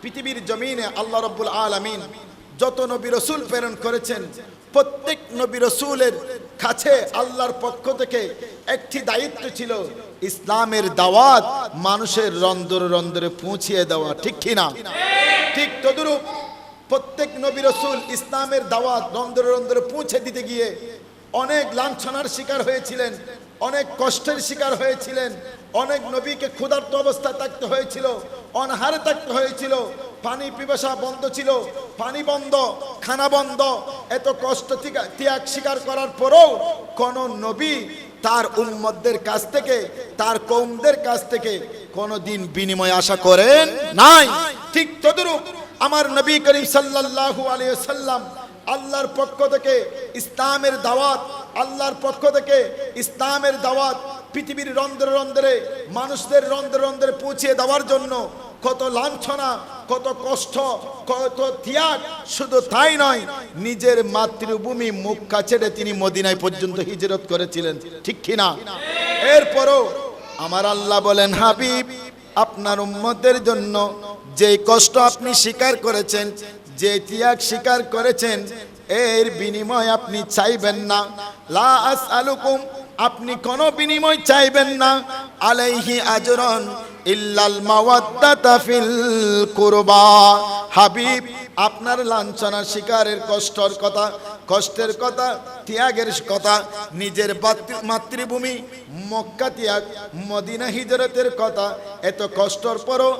পৃথিবীর জমিনে আল্লাহ রাব্বুল আলামিন যত নবী রাসূল প্রেরণ করেছেন, প্রত্যেক নবী রাসূলের কাছে আল্লাহর পক্ষ থেকে একটি দায়িত্ব ছিল, ইসলামের দাওয়াত মানুষের রন্ধরে রন্ধরে পৌঁছিয়ে দেওয়া। ঠিক কিনা? ঠিক তদ্রূপ প্রত্যেক নবী রাসূল ইসলামের দাওয়াত রন্ধরে রন্ধরে পৌঁছে দিতে গিয়ে অনেক লাঞ্ছনার শিকার হয়েছিলেন, অনেক কষ্টের শিকার হয়েছিলেন। অনেক নবীকে ক্ষুধার্ত অবস্থায় থাকতে হয়েছিল, অনাহারে থাকতে হয়েছিল, পানি পিপাসা বন্ধ ছিল, পানি বন্ধ, খানা বন্ধ। এত কষ্ট ত্যাগ স্বীকার করার পরেও কোন নবী তার উম্মতদের কাছ থেকে, তার কওমদের কাছ থেকে কোনদিন বিনিময় আশা করেন নাই। ঠিক তদ্রূপ আমার নবী করিম সাল্লাল্লাহু আলাইহি ওয়াসাল্লাম আল্লাহর পক্ষ থেকে ইসলামের দাওয়াত, আল্লাহর পক্ষ থেকে ইসলামের দাওয়াত পৃথিবীর রন্ধরে রন্ধরে মানুষদের রন্ধরে রন্ধরে পৌঁছে দেওয়ার জন্য কত লাঞ্ছনা, কত কষ্ট, কত ত্যাগ। শুধু তাই নয়, নিজের মাতৃভূমি মক্কা ছেড়ে তিনি মদিনায় পর্যন্ত হিজরত করেছিলেন। ঠিক কিনা? এরপরও আমার আল্লাহ বলেন, হাবিব আপনার উম্মতের জন্য যে কষ্ট আপনি স্বীকার করেছেন, যে ত্যাগ স্বীকার করেছেন, এর বিনিময় আপনি চাইবেন না। লা আসআলুকুম, আপনি কোনো বিনিময় চাইবেন না। আলাইহি আজরান ইল্লাল মাওয়াদ্দাতা ফিল কুরবা। হাবিব আপনার লাঞ্ছনার শিকারের কষ্টের কথা, ত্যাগের কথা, নিজের মাতৃভূমি মক্কা ত্যাগ, মদিনা হিজরতের কথা, এত কষ্টর পরও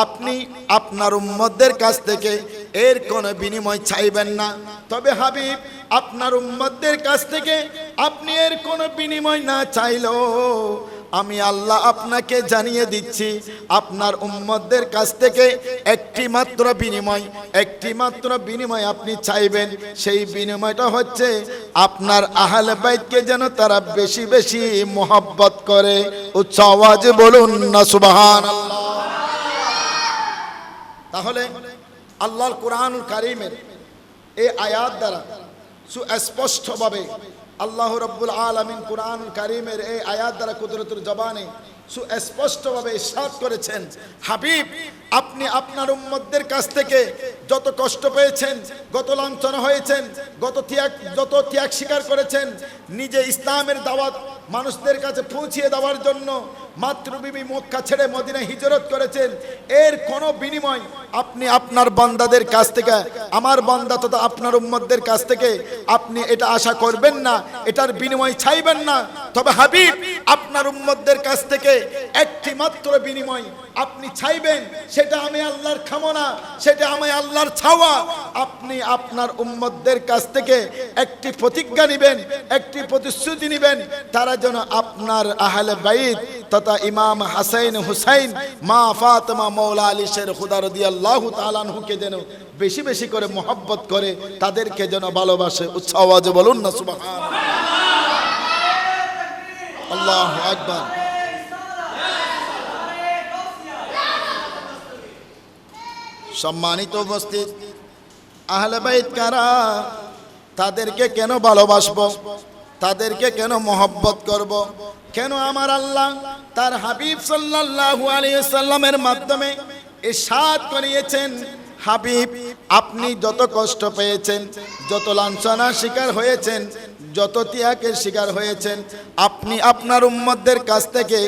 আপনি আপনার উম্মতদের কাছ থেকে এর কোনো বিনিময় চাইবেন না। তবে হাবিব আপনার উম্মতদের কাছ থেকে আপনি এর কোনো বিনিময় না চাইলেও আমি আল্লাহ আপনাকে জানিয়ে দিচ্ছি, আপনার উম্মতদের কাছ থেকে একটি মাত্র বিনিময় আপনি চাইবেন। সেই বিনিময়টা হচ্ছে আপনার আহলে বাইতকে যেন তারা বেশি বেশি মোহাব্বত করে। উচ্চ আওয়াজে বলুন না সুবহানাল্লাহ। তাহলে আল্লাহর কুরআনুল কারীমের এই আয়াত দ্বারা সুস্পষ্টভাবে আল্লাহ রাব্বুল আলামিন কুরআনুল কারীমের এই আয়াত দ্বারা কুদরতুল জবানে সুস্পষ্টভাবে ইরশাদ করেছেন, হাবিব আপনি আপনার উম্মতদের কাছ থেকে যত কষ্ট পেয়েছেন, যত লাঞ্ছনা হয়েছেন, যত ত্যাগ স্বীকার করেছেন, নিজে ইসলামের দাওয়াত মানুষদের কাছে পৌঁছিয়ে দেওয়ার জন্য মাতৃভূমি মক্কা ছেড়ে মদিনায় হিজরত করেছেন, এর কোনো বিনিময় আপনি আপনার বান্দাদের কাছ থেকে, আমার বান্দা তথা আপনার উম্মতদের কাছ থেকে আপনি এটা আশা করবেন না, এটার বিনিময় চাইবেন না। তবে হাবিব আপনার উম্মতদের কাছ থেকে একটি মাত্র বিনিময় আপনি চাইবেন, সেটা আমি আল্লাহর কামনা, সেটা আমি আল্লাহর চাওয়া। আপনি আপনার উম্মতদের কাছ থেকে একটি প্রতিজ্ঞা নেবেন, একটি প্রতিশ্রুতি নেবেন, তারা যেন আপনার আহলে বাইত তথা ইমাম হাসান হুসাইন, মা ফাতেমা, মৌলা আলী শের খুদা রাদিয়াল্লাহু তাআলা আনহুকে যেন বেশি বেশি করে মোহাব্বত করে, তাদেরকে যেন ভালোবাসে। উচ্চ আওয়াজে বলুন না সুবহানাল্লাহ। আল্লাহু আকবার। সম্মানিত উপস্থিত, আহলে বাইত কারা? তাদেরকে কেন ভালোবাসবো? তাদেরকে কেন মোহাব্বত করব? কেন আমার আল্লাহ তার হাবিব সাল্লাল্লাহু আলাইহি ওয়াসাল্লামের মাধ্যমে ইরশাদ করিয়েছেন, হাবিব আপনি যত কষ্ট পেয়েছেন, যত লাঞ্ছনার শিকার হয়েছেন, যত ত্যাগের শিকার হয়েছেন, আপনি আপনার উম্মতদের কাছ থেকে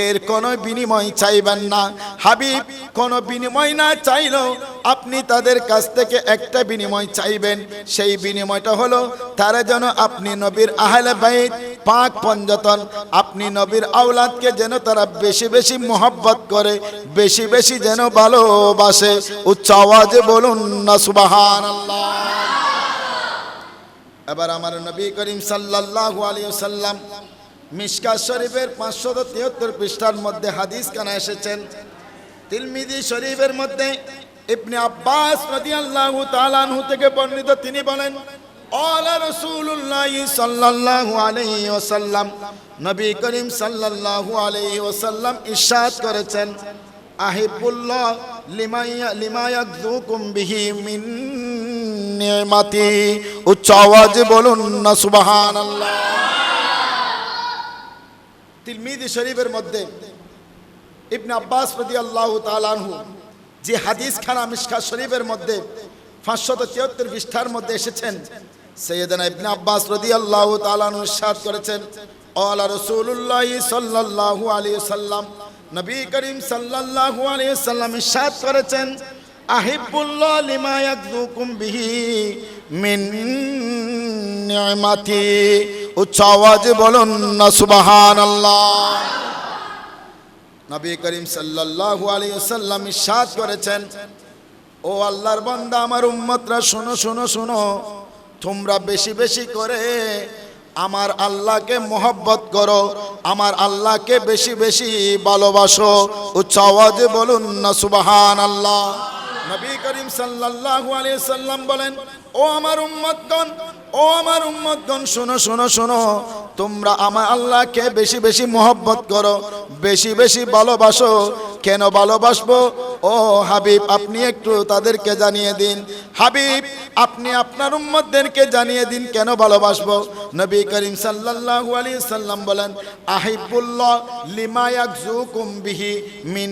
এর কোনো বিনিময় চাইবেন না। হাবিব কোনো বিনিময় না চাইলেও আপনি তাদের কাছ থেকে একটা বিনিময় চাইবেন। সেই বিনিময়টা হলো তারা যেন আপনি নবীর আহলে বাইত পাক পঞ্জতন, আপনি নবীর আওলাদকে যেন তারা বেশি বেশি মোহাব্বত করে, বেশি বেশি যেন ভালোবাসে। উচ্চ আওয়াজে বলুন না সুবহানাল্লাহ। এবার আমার নবী করিম সাল্লাল্লাহু আলাইহি ওয়াসাল্লাম মিশকাত শরীফের 573 পৃষ্ঠার মধ্যে হাদিস কানা এসেছেন। তিরমিজি শরীফের মধ্যে ইবনে আব্বাস রাদিয়াল্লাহু তাআলা আনহু থেকে বর্ণিত, তিনি বলেন, আলা রাসূলুল্লাহ সাল্লাল্লাহু আলাইহি ওয়াসাল্লাম, নবী করিম সাল্লাল্লাহু আলাইহি ওয়াসাল্লাম ইরশাদ করেছেন, আহিবুল্লাহ লিমা ইয়াযুকুম বিহি মিন নিয়ামতি। উচ্চ আওয়াজে বলুন না সুবহানাল্লাহ। তিরমিজি শরীফের মধ্যে ইবনে আব্বাস রাদিয়াল্লাহু তাআলা আনহু যে হাদিস খানা মিশকাত শরীফের মধ্যে 573 পৃষ্ঠার মধ্যে এসেছেন, সাইয়েদনা ইবনে আব্বাস রাদিয়াল্লাহু তাআলা আনহু ইরশাদ করেছেন, আলা রাসূলুল্লাহ সাল্লাল্লাহু আলাইহি ওয়াসাল্লাম, নবী করিম সাল্লাল্লাহু আলাইহি ওয়াসাল্লাম ইরশাদ করেছেন, আহিব্বুল্লাহ লিমা ইয়াযুকুম বিহি মিন নি'মাতি। উচ্চ আওয়াজে বলুন না সুবহানাল্লাহ। নবী করিম সাল্লাল্লাহু আলাইহি ওয়াসাল্লাম ইরশাদ করেছেন, ও আল্লাহর বান্দা আমার উম্মতরা শোনো শোনো শোনো, তোমরা বেশি বেশি করে আমার আল্লাহকে মহব্বত করো, আমার আল্লাহকে বেশি বেশি ভালোবাসো। উচ্চ আওয়াজে বলুন না সুবহানাল্লাহ। নবী করিম সাল্লাল্লাহু আলাইহি ওয়াসাল্লাম বলেন, ও আমার উম্মতগণ, ও আমার উম্মতগণ শোনো শোনো শোনো, তোমরা আমার আল্লাহকে বেশি বেশি মহব্বত করো, বেশি বেশি ভালোবাসো। কেন ভালোবাসবো? ও হাবিব, আপনি একটু তাদেরকে জানিয়ে দিন। হাবিব, আপনি আপনার উম্মতদেরকে জানিয়ে দিন কেন ভালোবাসবো। নবী করিম সাল্লাল্লাহু আলাইহি ওয়াসাল্লাম বলেন, আহিব্বুল্লাহ লিমা ইয়াযুকুম বিহি মিন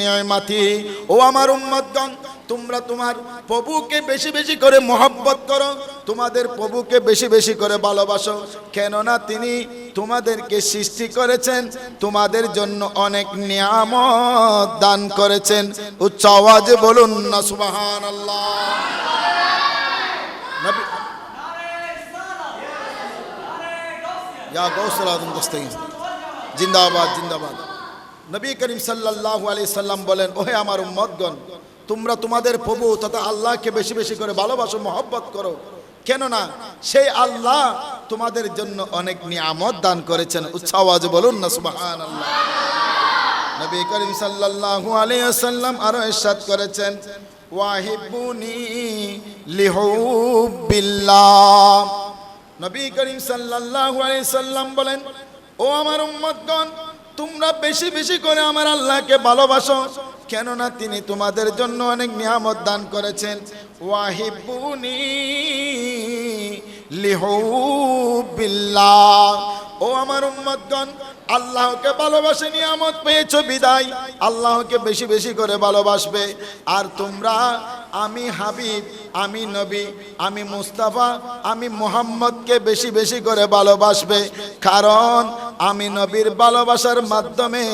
নি'মাতি। ও আমার উম্মতগণ, তোমরা তোমার প্রভুকে বেশি বেশি করে মহব্বত করো, তোমাদের প্রভুকে বেশি বেশি করে ভালোবাসো। কেননা তিনি তোমাদেরকে সৃষ্টি করেছেন, তোমাদের জন্য অনেক নিয়ামত দান করেছেন। উচ্চ আওয়াজে বলুন না সুবহানাল্লাহ। নবী ইয়া গৌসুল আযম দস্তগীর জিন্দাবাদ জিন্দাবাদ। নবী করিম সাল্লাল্লাহু আলাইহি সাল্লাম বলেন, ওহে আমার উম্মতগণ, তোমরা তোমাদের প্রভু তথা আল্লাহকে বেশি বেশি করে ভালোবাসো, মহব্বত করো। কেননা সেই আল্লাহ তোমাদের জন্য অনেক নিয়ামত দান করেছেন। উচ্চ আওয়াজে বলুন না সুবহানাল্লাহ। নবী করিম সাল্লাল্লাহু আলাইহি ওয়াসাল্লাম আরো ইরশাদ করেছেন, ওয়াহিবুনি লিহুবিল্লাহ। নবী করিম সাল্লাল্লাহু আলাইহি সাল্লাম বলেন, ও আমার উম্মতগণ, তোমরা বেশি বেশি করে আমার আল্লাহকে ভালোবাসো, কেননা তিনি তোমাদের জন্য অনেক নিয়ামত দান করেছেন। ওয়াহিবুনি লিহুবিল্লাহ। ও আমার উম্মতগণ, আল্লাহকে ভালোবাসে নিয়ামত পেয়েছো বিদায় আল্লাহকে বেশি বেশি করে ভালোবাসবে। আর তোমরা আমি হাবিব, আমি নবী, আমি মুস্তাফা, আমি মুহাম্মদকে বেশি বেশি করে ভালোবাসবে। কারণ আমি নবীর ভালোবাসার মাধ্যমে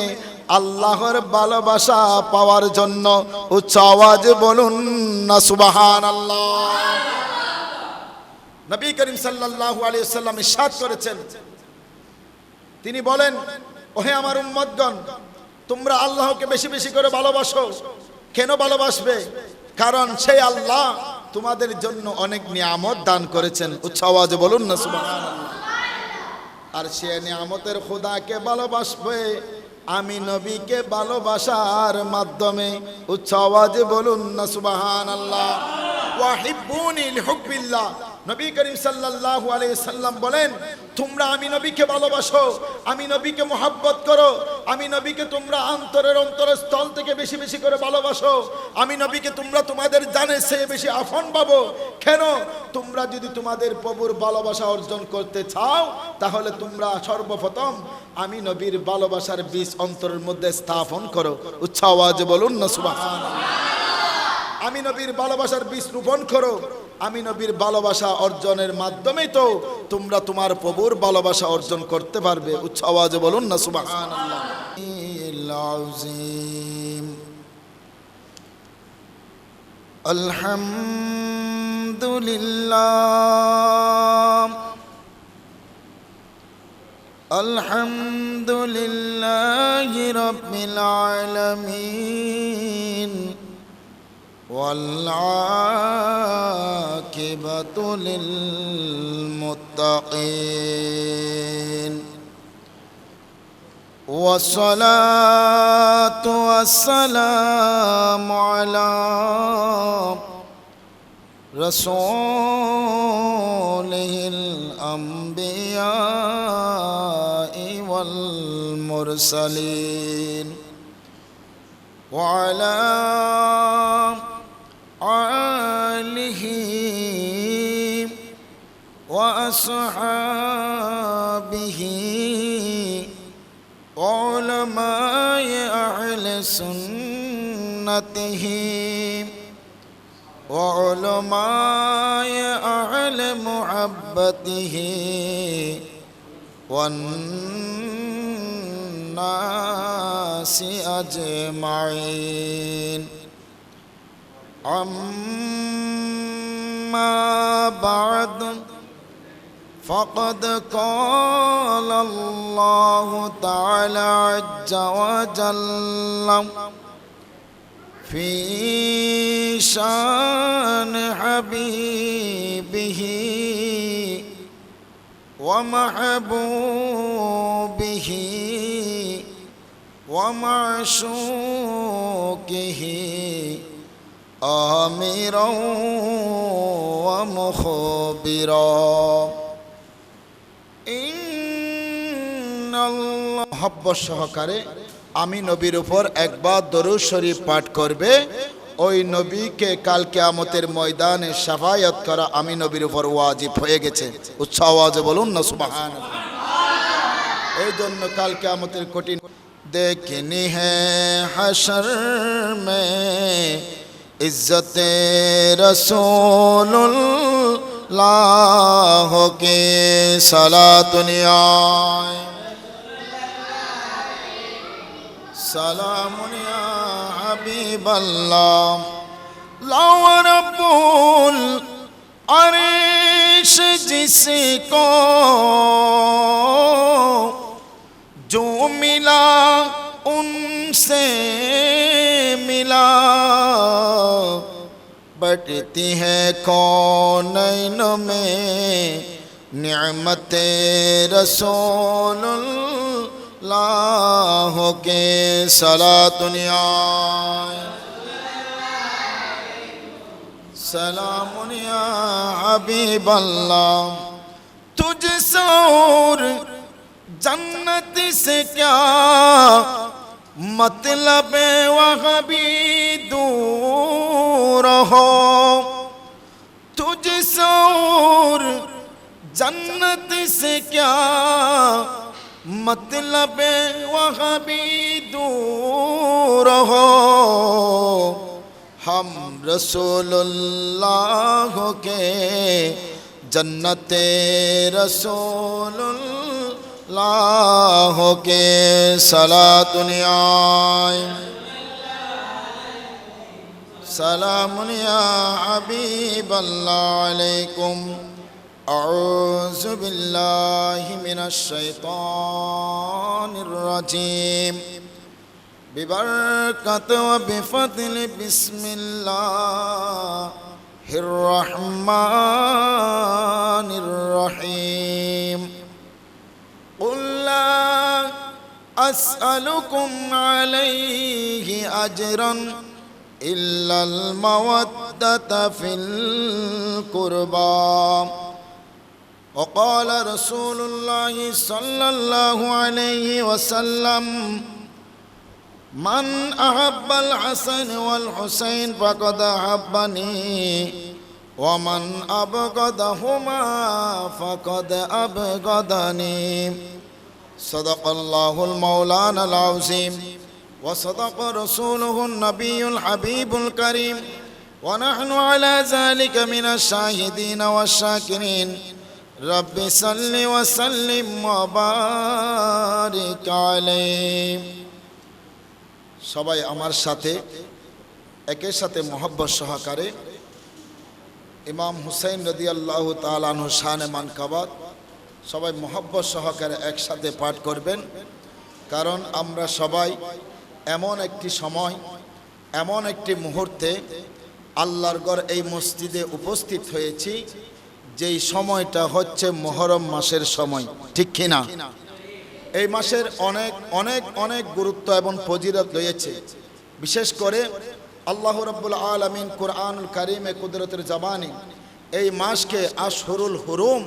আল্লাহর ভালোবাসা পাওয়ার জন্য। উচ্চ আওয়াজে বলুন না সুবহানাল্লাহ। নবী করিম সাল্লাল্লাহু আলাইহি ওয়াসাল্লাম ইরশাদ করেছেন, তিনি বলেন, ওহে আমার উম্মতগণ, তোমরা আল্লাহকে বেশি বেশি করে ভালোবাসো। কেন ভালোবাসবে? কারণ সেই আল্লাহ তোমাদের জন্য অনেক নিয়ামত দান করেছেন। উচ্চ আওয়াজে বলুন না সুবহানাল্লাহ। আর সে নিয়ামতের খোদাকে ভালোবাসবে আমি নবীকে ভালোবাসার মাধ্যমে। উচ্চ আওয়াজে বলুন না সুবহানাল্লাহ। ওয়াহিবুনি লিহুবিল্লাহ। নবী করিম সাল্লাল্লাহু আলাইহি সাল্লাম বলেন, তোমরা আমি নবীকে ভালোবাসো, আমি নবীকে মহব্বত করো, আমি নবীকে তোমরা অন্তরের অন্তরস্থল থেকে বেশি বেশি করে ভালোবাসো, আমি নবীকে তোমরা তোমাদের জানে সে বেশি আপন ভাবো। কেন? তোমরা যদি তোমাদের প্রভুর ভালোবাসা অর্জন করতে চাও, তাহলে তোমরা সর্বপ্রথম আমি নবীর ভালোবাসার বীজ অন্তরের মধ্যে স্থাপন করো। উচ্চ আওয়াজে বলুন না সুবহানাল্লাহ। আমি নবীর ভালোবাসার বীজ রোপণ করো। আমি নবীর ভালোবাসা অর্জনের মাধ্যমেই তো তোমরা তোমার প্রভুর ভালোবাসা অর্জন করতে পারবে। উচ্চ আওয়াজে বলুন না সুবহানাল্লাহ। আলহামদুলিল্লাহ আলহামদুলিল্লাহি রাব্বিল আলামিন والعاقبة للمتقين والصلاة والسلام على رسوله الأنبياء والمرسلين وعلى آله وأصحابه علماء أهل السنة سنته وعلماء أهل محبته والناس أجمعين أما بعد فقد قال الله تعالى عز وجل في شان حبيبه ومحبوبه ومعشوقه آمرا ومخبرا মোহাব্বত সহকারে আমি নবীর উপর একবার দরুদ শরীফ পাঠ করবে, ওই নবীকে কাল কিয়ামতের ময়দানে শাফায়াত করা আমি নবীর উপর ওয়াজিব হয়ে গেছে। উচ্চ আওয়াজে বলুন না সুবহানাল্লাহ। এই জন্য কাল কিয়ামতের কঠিন দেখনি হ্যাঁ হাশর মে ইজ্জতে রাসূলুল্লাহ কে সালাতুনিয়া سلام يا حبيب الله لا رب العرش جس کو جو ملا ان سے ملا بٹتی ہے کونین میں نعمت رسول اللہ کے صلاتنیا سلام یا حبیب اللہ تجھ سے اور جنت سے کیا مطلب وہاں بھی دور ہو تجھ سے اور جنت سے کیا مطلب وہاں بھی دور ہو ہم رسول اللہ کے جنت رسول اللہ کے صلاتنیا سلام یا حبیب اللہ علیکم أعوذ بالله من الشيطان الرجيم ببركة وبفضل بسم الله الرحمن الرحيم قل لا أسألكم عليه أجرا إلا المودة في القربى وقال رسول الله صلى الله عليه وسلم من أحب الحسن والحسين فقد أحبني ومن أبغضهما فقد أبغضني صدق الله المولانا العظيم وصدق رسوله النبي الحبيب الكريم ونحن على ذلك من الشاهدين والشاكرين رب صل وسلم وبارك عليه সবাই আমার সাথে একের সাথে মোহাব্বত সহকারে ইমাম হুসাইন রাদিয়াল্লাহু তাআলা আনহু শানে মানকাবাত সবাই মোহাব্বত সহকারে একসাথে পাঠ করবেন, কারণ আমরা সবাই এমন একটি সময় এমন একটি মুহূর্তে আল্লাহর ঘর এই মসজিদে উপস্থিত হয়েছি যেই সময়টা হচ্ছে মুহররম মাসের সময়, ঠিক কিনা? এই মাসের অনেক অনেক অনেক গুরুত্ব এবং ফজিলত রয়েছে। বিশেষ করে আল্লাহ রাব্বুল আলামিন কুরআনুল কারীমে কুদরতের জবানে এই মাসকে আশহুরুল হুরুম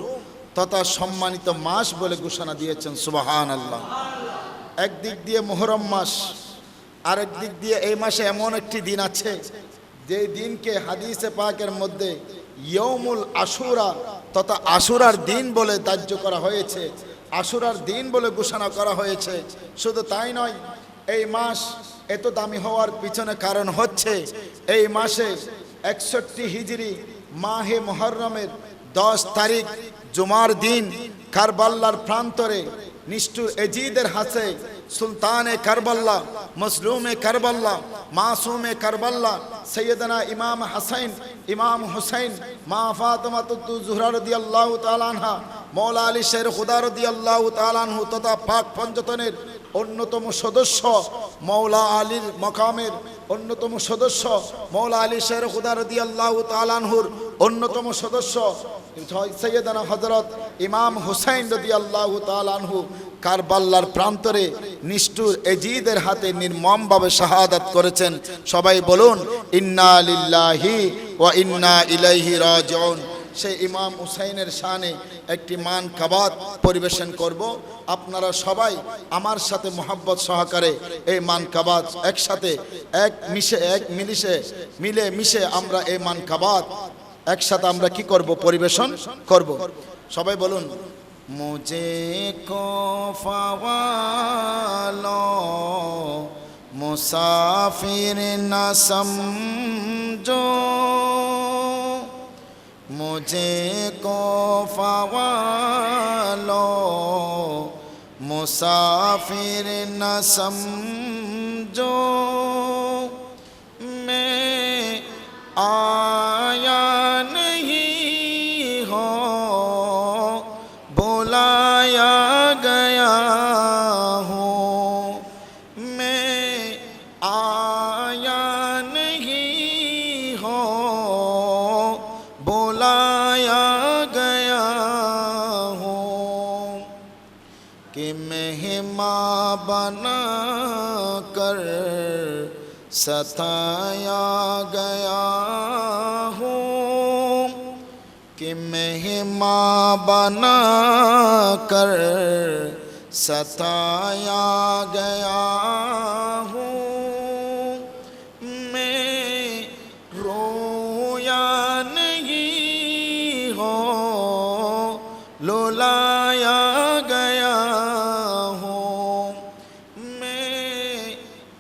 তথা সম্মানিত মাস বলে ঘোষণা দিয়েছেন। সুবহানাল্লাহ। একদিক দিয়ে মুহররম মাস, আরেক দিক দিয়ে এই মাসে এমন একটি দিন আছে যে দিনকে হাদিসে পাকের মধ্যে ইয়ৌমুল আশুরা তথা আশুরার দিন বলে ধার্য করা হয়েছে, আশুরার দিন বলে ঘোষণা করা হয়েছে। শুধু তাই নয়, এই মাস এত দামি হওয়ার পিছনে কারণ হচ্ছে এই মাসে 61 হিজরি মাহে মুহররমের 10 তারিখ জুমার দিন কারবালার প্রান্তরে নিষ্ঠুর এজিদের হাতে সুলতানে কারবালা, মজলুমে কারবালা, মাসুমে কারবালা সৈয়দনা ইমাম হাসান, ইমাম হুসাইন, মা ফাতেমাতুজ জোহরা রাদিয়াল্লাহু তাআলা আনহা, মওলা আলী শের খুদা রাদিয়াল্লাহু তাআলা আনহু তথা পাক পঞ্চতনের অন্যতম সদস্য মওলা আলীর মকামের অন্যতম সদস্য মওলা আলী শের খুদা রাদিয়াল্লাহু তাআলা আনহুর অন্যতম সদস্য সৈয়দনা হযরত ইমাম হুসাইন রাদিয়াল্লাহু তাআলা আনহু কারবালার প্রান্তরে নিষ্ঠুর এজিদের হাতে নির্মমভাবে শাহাদাত করেছেন। সবাই বলুন ইন্না লিল্লাহি ওয়া ইন্না ইলাইহি রাজিউন। সেই ইমাম হুসাইনের শানে একটি মান কাবাত পরিবেশন করব। আপনারা সবাই আমার সাথে মোহাব্বত সহকারে এই মান কাবাত একসাথে মিলে মিশে আমরা এই মান কাবাত একসাথে আমরা কি করব? পরিবেশন করব। সবাই বলুন মুঝে কো ফাওয়ালো মুসাফির না সমঝো, मुझे को फ़वालो मुसाफिर न समझो, मैं आया नहीं हो बुलाया गया हूँ, मैं आया नहीं हो बुलाया गया हूँ कि मेहमान बना कर सताया गया हूँ, कि मेहमान बना कर सताया गया हूँ, मैं रोया लुलाया गया हूँ, मैं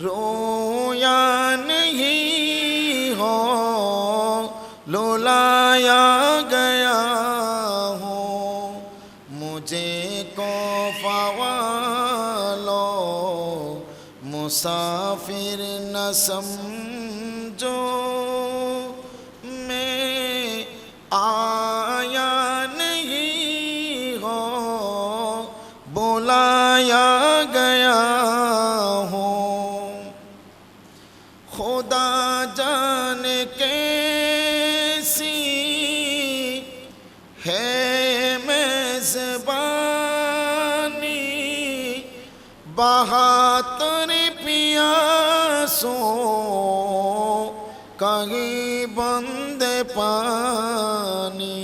रोया नहीं हो लुलाया गया हूँ, मुझे को फ़वालो मुसाफिर न समझो, मैं आया बुलाया गया हूँ। खुदा जाने कैसी है मेज़बानी, बहातर पियासों कहीं बंद पानी,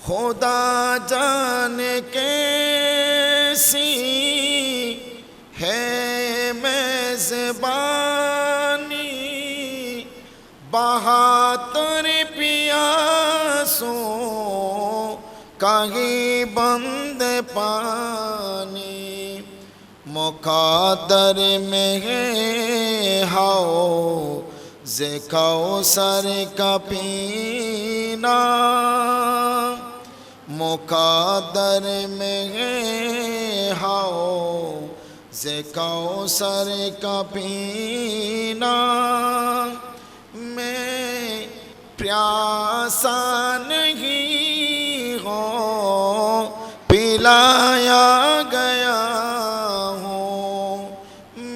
खुदा जाने कैसी है मेज़बानी, बहातर पियासों कहीं बंद पानी, मुक़द्दर में है हाओ ज़े कौसर का पीना, मुक़द्दर में है हाओ ज़े कौसर का पीना, मैं प्यासा नहीं हो पिलाया गया हूँ,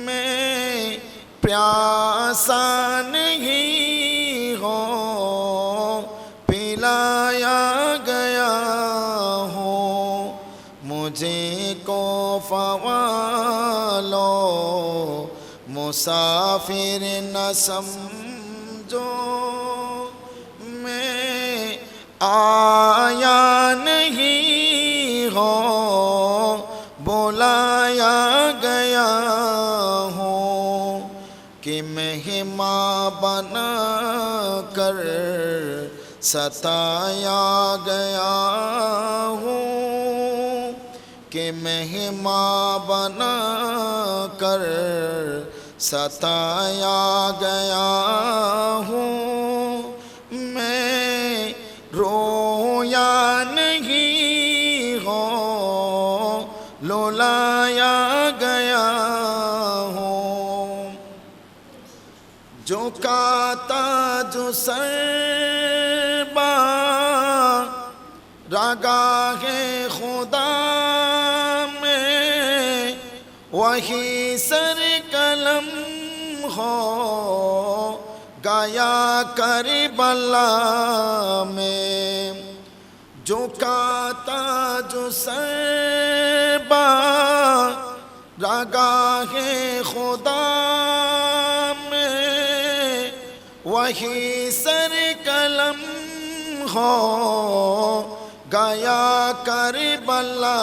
मैं प्यासा नहीं हो पिलाया गया हूँ, मुझे को फ़वालो मुसाफिर न समझो, मैं आया नहीं हो बुलाया गया हूँ, कि मेहमान बना कर सताया गया हूँ, कि मेहमान बना कर सताया गया हूँ मैं रोया नहीं हो लोलाया गया हूँ जो काता जो सरबा रागाहे खुदा में वही सर कलम हो गाया करबला में जो काता जो सरबा रागाहे खुदा में वही सर कलम हो गाया करबला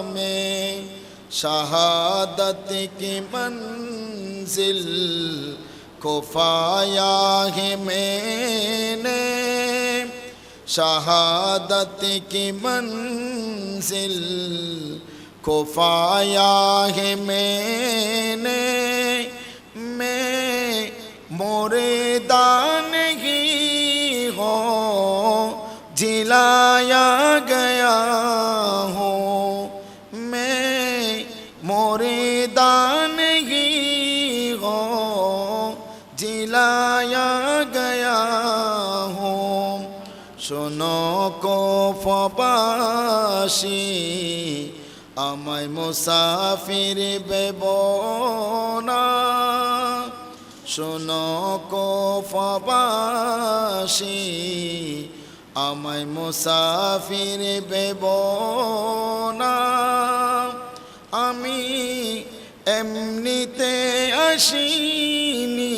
में शहादत की मंजिल को पाया है मैंने शहादत की मंजिल को पाया है मैंने मैं मुर्दा नहीं हो जिलाया गया हूँ मैं मुर्दा नहीं हो जिलाया गया हूँ सुनो को फबाशी আমায় মুসাফির বেবনা শোনো কোফাবাসী আমায় মুসাফির বেবনা আমি এমনিতে আসিনি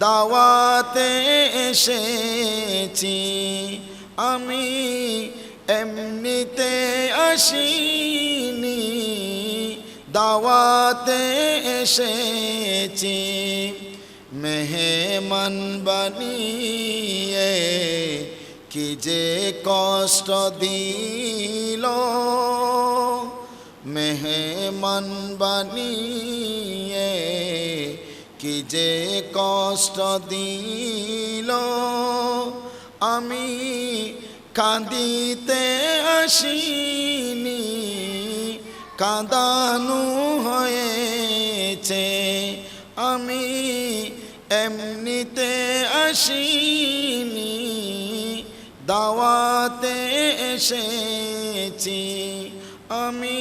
দাওয়াতে এসেছি আমি এমনিতে আসিনি দাওয়াতে এসেছি মেহমান বানিয়ে কি যে কষ্ট দিল মেহমান বানিয়ে কি যে কষ্ট দিল আমি কাঁদিতে আসিনি কাঁদানো হয়েছে আমি এমনিতে আসিনি দাওয়াতে এসেছি আমি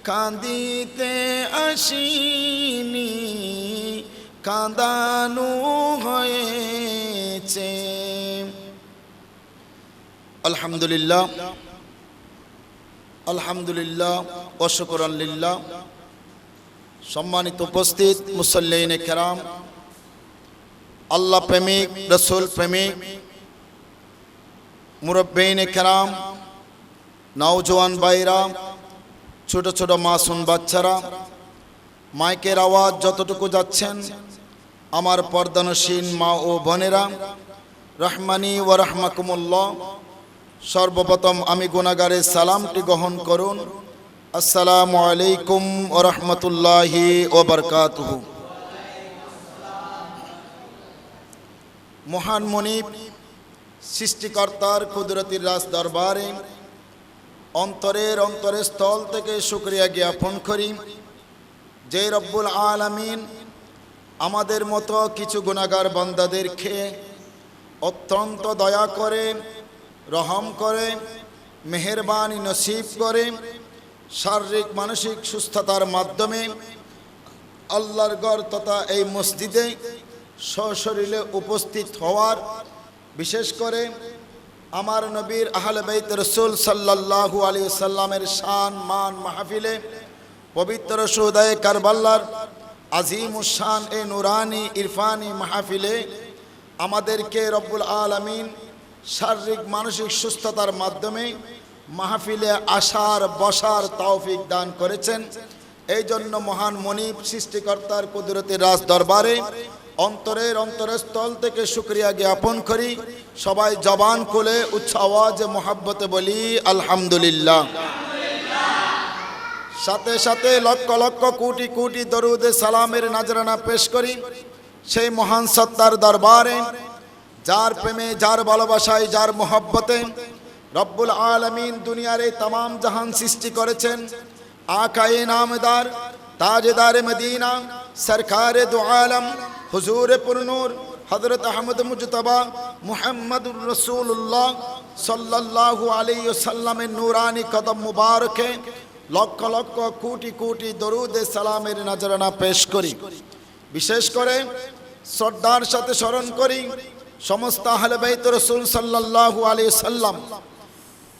কাঁদিতে আসিনি কাঁদানো হয়েছে আলহামদুলিল্লাহ আলহামদুলিল্লাহ ওয়া শুকরান লিল্লাহ সম্মানিত উপস্থিত মুসল্লিনে কেরাম আল্লাহ প্রেমিক রাসূল প্রেমিক মুরব্বিনে কেরাম নওজোয়ান ভাইরা ছোট ছোট মাসুম বাচ্চারা মাইকের আওয়াজ যতটুকু যাচ্ছেন আমার পর্দানশীল মা ও বোনেরা রহমানি ওয়া রাহমাকুমুল্লাহ সর্বপ্রথম আমি গুনাহগারের সালামটি গ্রহণ করুন আসসালামু আলাইকুম ওয়া রাহমাতুল্লাহি ওয়া বারাকাতুহু মহান মুনিব সৃষ্টিকর্তার কুদরতির রাজ দরবারে অন্তরের স্থল থেকে শুকরিয়া জ্ঞাপন করি যে রব্বুল আলামিন আমাদের মতো কিছু গুনাহগার বান্দাদেরকে অত্যন্ত দয়া করে রহম করে মেহেরবানি নসিব করে শারীরিক মানসিক সুস্থতার মাধ্যমে আল্লাহর ঘর তথা এই মসজিদে সশরীরে উপস্থিত হওয়ার বিশেষ করে আমার নবীর আহলে বাইত রাসূল সাল্লাল্লাহু আলাইহি ওয়াসাল্লামের শান মান মাহফিলে পবিত্র শুহাদায়ে কারবালার আজিমুশ শান এ নুরানি ইরফানি মাহফিলে আমাদেরকে রব্বুল আলামিন শারীরিক মানসিক সুস্থতার মাধ্যমে মাহফিলে আসার বসার তৌফিক দান করেছেন এই জন্য মহান মুনিব সৃষ্টিকর্তার কুদরতের রাজ দরবারে অন্তরের অন্তরস্থল থেকে শুকরিয়া জ্ঞাপন করি। সবাই জবান খুলে উচ্চ আওয়াজে মোহাব্বতে বলি আলহামদুলিল্লাহ। সাথে সাথে লক্ষ লক্ষ কোটি কোটি দরুদে সালামের নাজরানা পেশ করি সেই মহান সত্তার দরবারে, যার প্রেমে, যার ভালোবাসায়, যার মোহাব্বতে রব্বুল আলামিন দুনিয়ার এই তামাম জাহান সৃষ্টি করেছেন। আকায়ে নামদার, তাজদারে মদিনা, সরকারে দু আলম, হুজুরে পুরনূর হযরত আহমদ মুজতবা মুহাম্মদুর রাসূলুল্লাহ সাল্লাল্লাহু আলাইহি ওয়াসাল্লামের নূরানি কদম মুবারকে লক্ষ লক্ষ কোটি কোটি দরুদে সালামের নজরানা পেশ করি। বিশেষ করে শ্রদ্ধার সাথে স্মরণ করি সমস্ত আহলে বাইত রাসূল সাল্লাল্লাহু আলাইহি ওয়াসাল্লাম,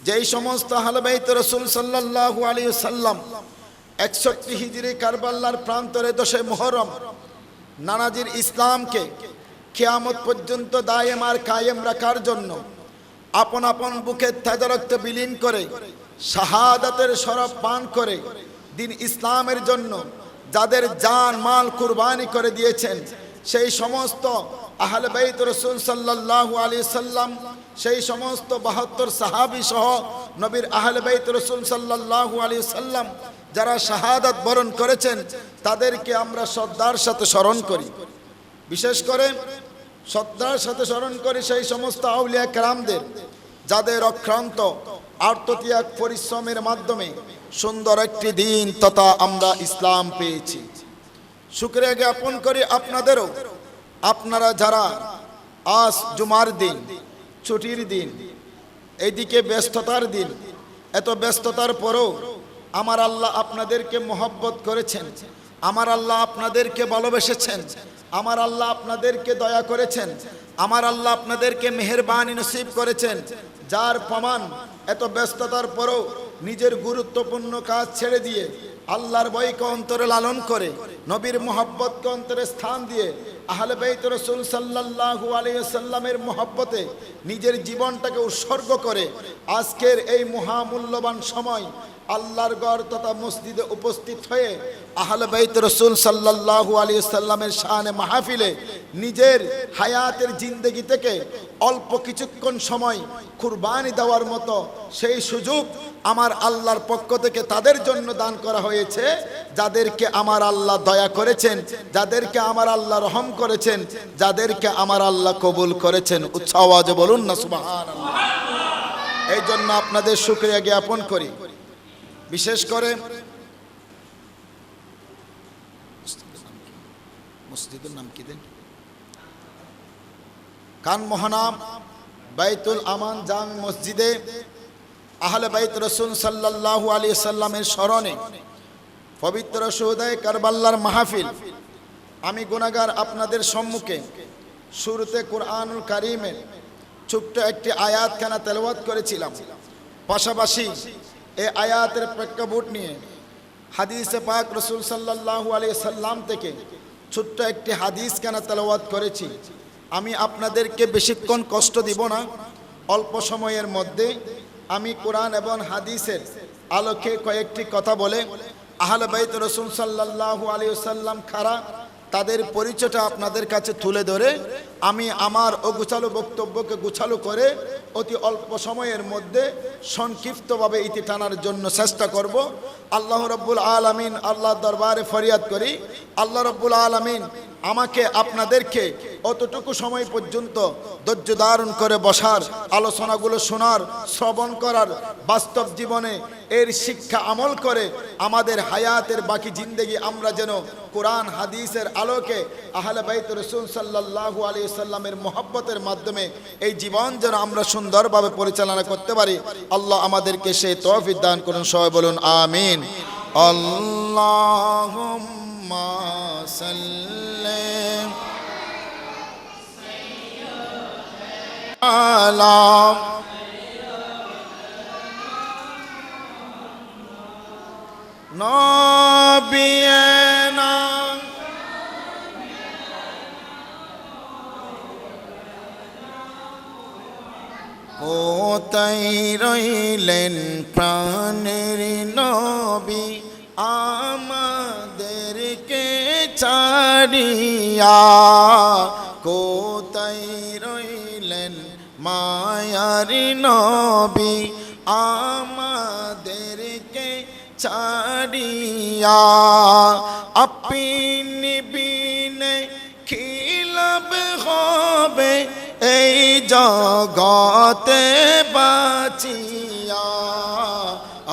যেই সমস্ত আহলে বাইত রাসূল সাল্লাল্লাহু আলাইহি ওয়াসাল্লাম 61 হিজরি কারবালার প্রান্তরে 10 মুহররম নানাজির ইসলামকে কিয়ামত পর্যন্ত দায়েম আর কায়েম রাখার জন্য আপন আপন বুকের তাজা রক্ত বিলীন করে শাহাদাতের শরফ পান করে দিন ইসলামের জন্য যাদের জান মাল কুরবানি করে দিয়েছেন সেই সমস্ত আহলে বাইত রাসূল সাল্লাল্লাহু আলাইহি সাল্লাম, সেই সমস্ত 72 সাহাবী সহ নবীর আহলে বাইত রাসূল সাল্লাল্লাহু আলাইহি সাল্লাম যারা শাহাদাত বরণ করেছেন তাদেরকে আমরা শ্রদ্ধার সাথে স্মরণ করি। বিশেষ করে শ্রদ্ধার সাথে স্মরণ করি সেই সমস্ত আউলিয়া কেরামদের যাদের অক্লান্ত আত্মত্যাগ পরিশ্রমের মাধ্যমে সুন্দর একটি দিন তথা আমরা ইসলাম পেয়েছি। শুকরিয়া জ্ঞাপন করি আপনাদেরও, আপনারা যারা আজ জুমার দিন, ছুটির দিন, এইদিকে ব্যস্ততার দিন, এত ব্যস্ততার পরও আমার আল্লাহ আপনাদেরকে মোহব্বত করেছেন, আমার আল্লাহ আপনাদেরকে ভালোবেসেছেন, আমার আল্লাহ আপনাদেরকে দয়া করেছেন, আমার আল্লাহ আপনাদেরকে মেহেরবানি নসিব করেছেন, যার প্রমাণ এত ব্যস্ততার পরও নিজের গুরুত্বপূর্ণ কাজ ছেড়ে দিয়ে আল্লাহর ভয়কে অন্তরে লালন করে নবীর মোহাব্বতকে অন্তরে স্থান দিয়ে আহলে বাইত রাসূল সাল্লাল্লাহু আলাইহি ওয়াসাল্লামের মোহাব্বতে নিজের জীবনটাকে উৎসর্গ করে আজকের এই মহামূল্যবান সময় আল্লাহর ঘর তথা মসজিদে উপস্থিত হয়ে আহলে বাইত রাসূল সাল্লাল্লাহু আলাইহি ওয়াসাল্লামের শানে মাহফিলে নিজের হায়াতের জিন্দেগি থেকে অল্প কিছুক্ষণ সময় কুরবানি দেওয়ার মতো সেই সুযোগ আমার আল্লাহর পক্ষ থেকে তাদের জন্য দান করা হয়েছে যাদেরকে আমার আল্লাহ দয়া করেছেন, যাদেরকে আমার আল্লাহ রহম করেছেন, যাদেরকে আমার আল্লাহ কবুল করেছেন। উচ্চ আওয়াজে বলুন না সুবহানাল্লাহ। এই জন্য আপনাদের শুকরিয়া জ্ঞাপন করি। বিশেষ করে মসজিদের নাম কি দেন, কান মোহনাম বাইতুল আমান জাং মসজিদে আহলে বাইত রাসূল সাল্লাল্লাহু আলাইহি সাল্লামের স্মরণে পবিত্র শুহাদায়ে কারবালার মাহফিল আমি গুনাহগার আপনাদের সম্মুখে শুরুতে কুরআনুল কারীমের ছোট্ট একটি আয়াত খানা তেলাওয়াত করেছিলাম। পাশাপাশি এই আয়াতের প্রেক্ষাপট নিয়ে হাদিসে পাক রাসূল সাল্লাল্লাহু আলাইহি সাল্লাম থেকে ছোট্ট একটি হাদিস খানা তেলাওয়াত করেছি। আমি আপনাদেরকে বেশিক্ষণ কষ্ট দিব না, অল্প সময়ের মধ্যে আমি কোরআন এবং হাদিসের আলোকে কয়েকটি কথা বলে আহলে বাইত রাসূল সাল্লাল্লাহু আলাইহি ওয়াসাল্লাম কারা তাদের পরিচয়টা আপনাদের কাছে তুলে ধরে আমি আমার অগুছালো বক্তব্যকে গুছালো করে অতি অল্প সময়ের মধ্যে সংক্ষিপ্তভাবে ইতি টানার জন্য চেষ্টা করব। আল্লাহ রাব্বুল আলামিন আল্লাহর দরবারে ফরিয়াদ করি, আল্লাহ রাব্বুল আলামিন আমাকে আপনাদেরকে অতটুকু সময় পর্যন্ত ধৈর্য ধারণ করে বসার, আলোচনাগুলো শোনার, শ্রবণ করার, বাস্তব জীবনে এর শিক্ষা আমল করে আমাদের হায়াতের বাকি জিন্দেগি আমরা যেন কোরআন হাদিসের আলোকে আহলে বাইত রাসূল সাল্লাল্লাহু আলাইহি ওয়াসাল্লামের মহব্বতের মাধ্যমে এই জীবন যেন আমরা সুন্দরভাবে পরিচালনা করতে পারি। আল্লাহ আমাদেরকে সেই তৌফিক দান করুন। সবাই বলুন আমিন। আল্লাহুম্মা সাল্লি আলা নবিয়িনা কোথায় রইলেন প্রাণের নবী আমাদেরকে ছাড়িয়া। কোথায় রইলেন মায়ারি নবী আমাদেরকে ছাড়িয়া আপনি বিনে কি লাভ হবে এই জগতে বাঁচিয়া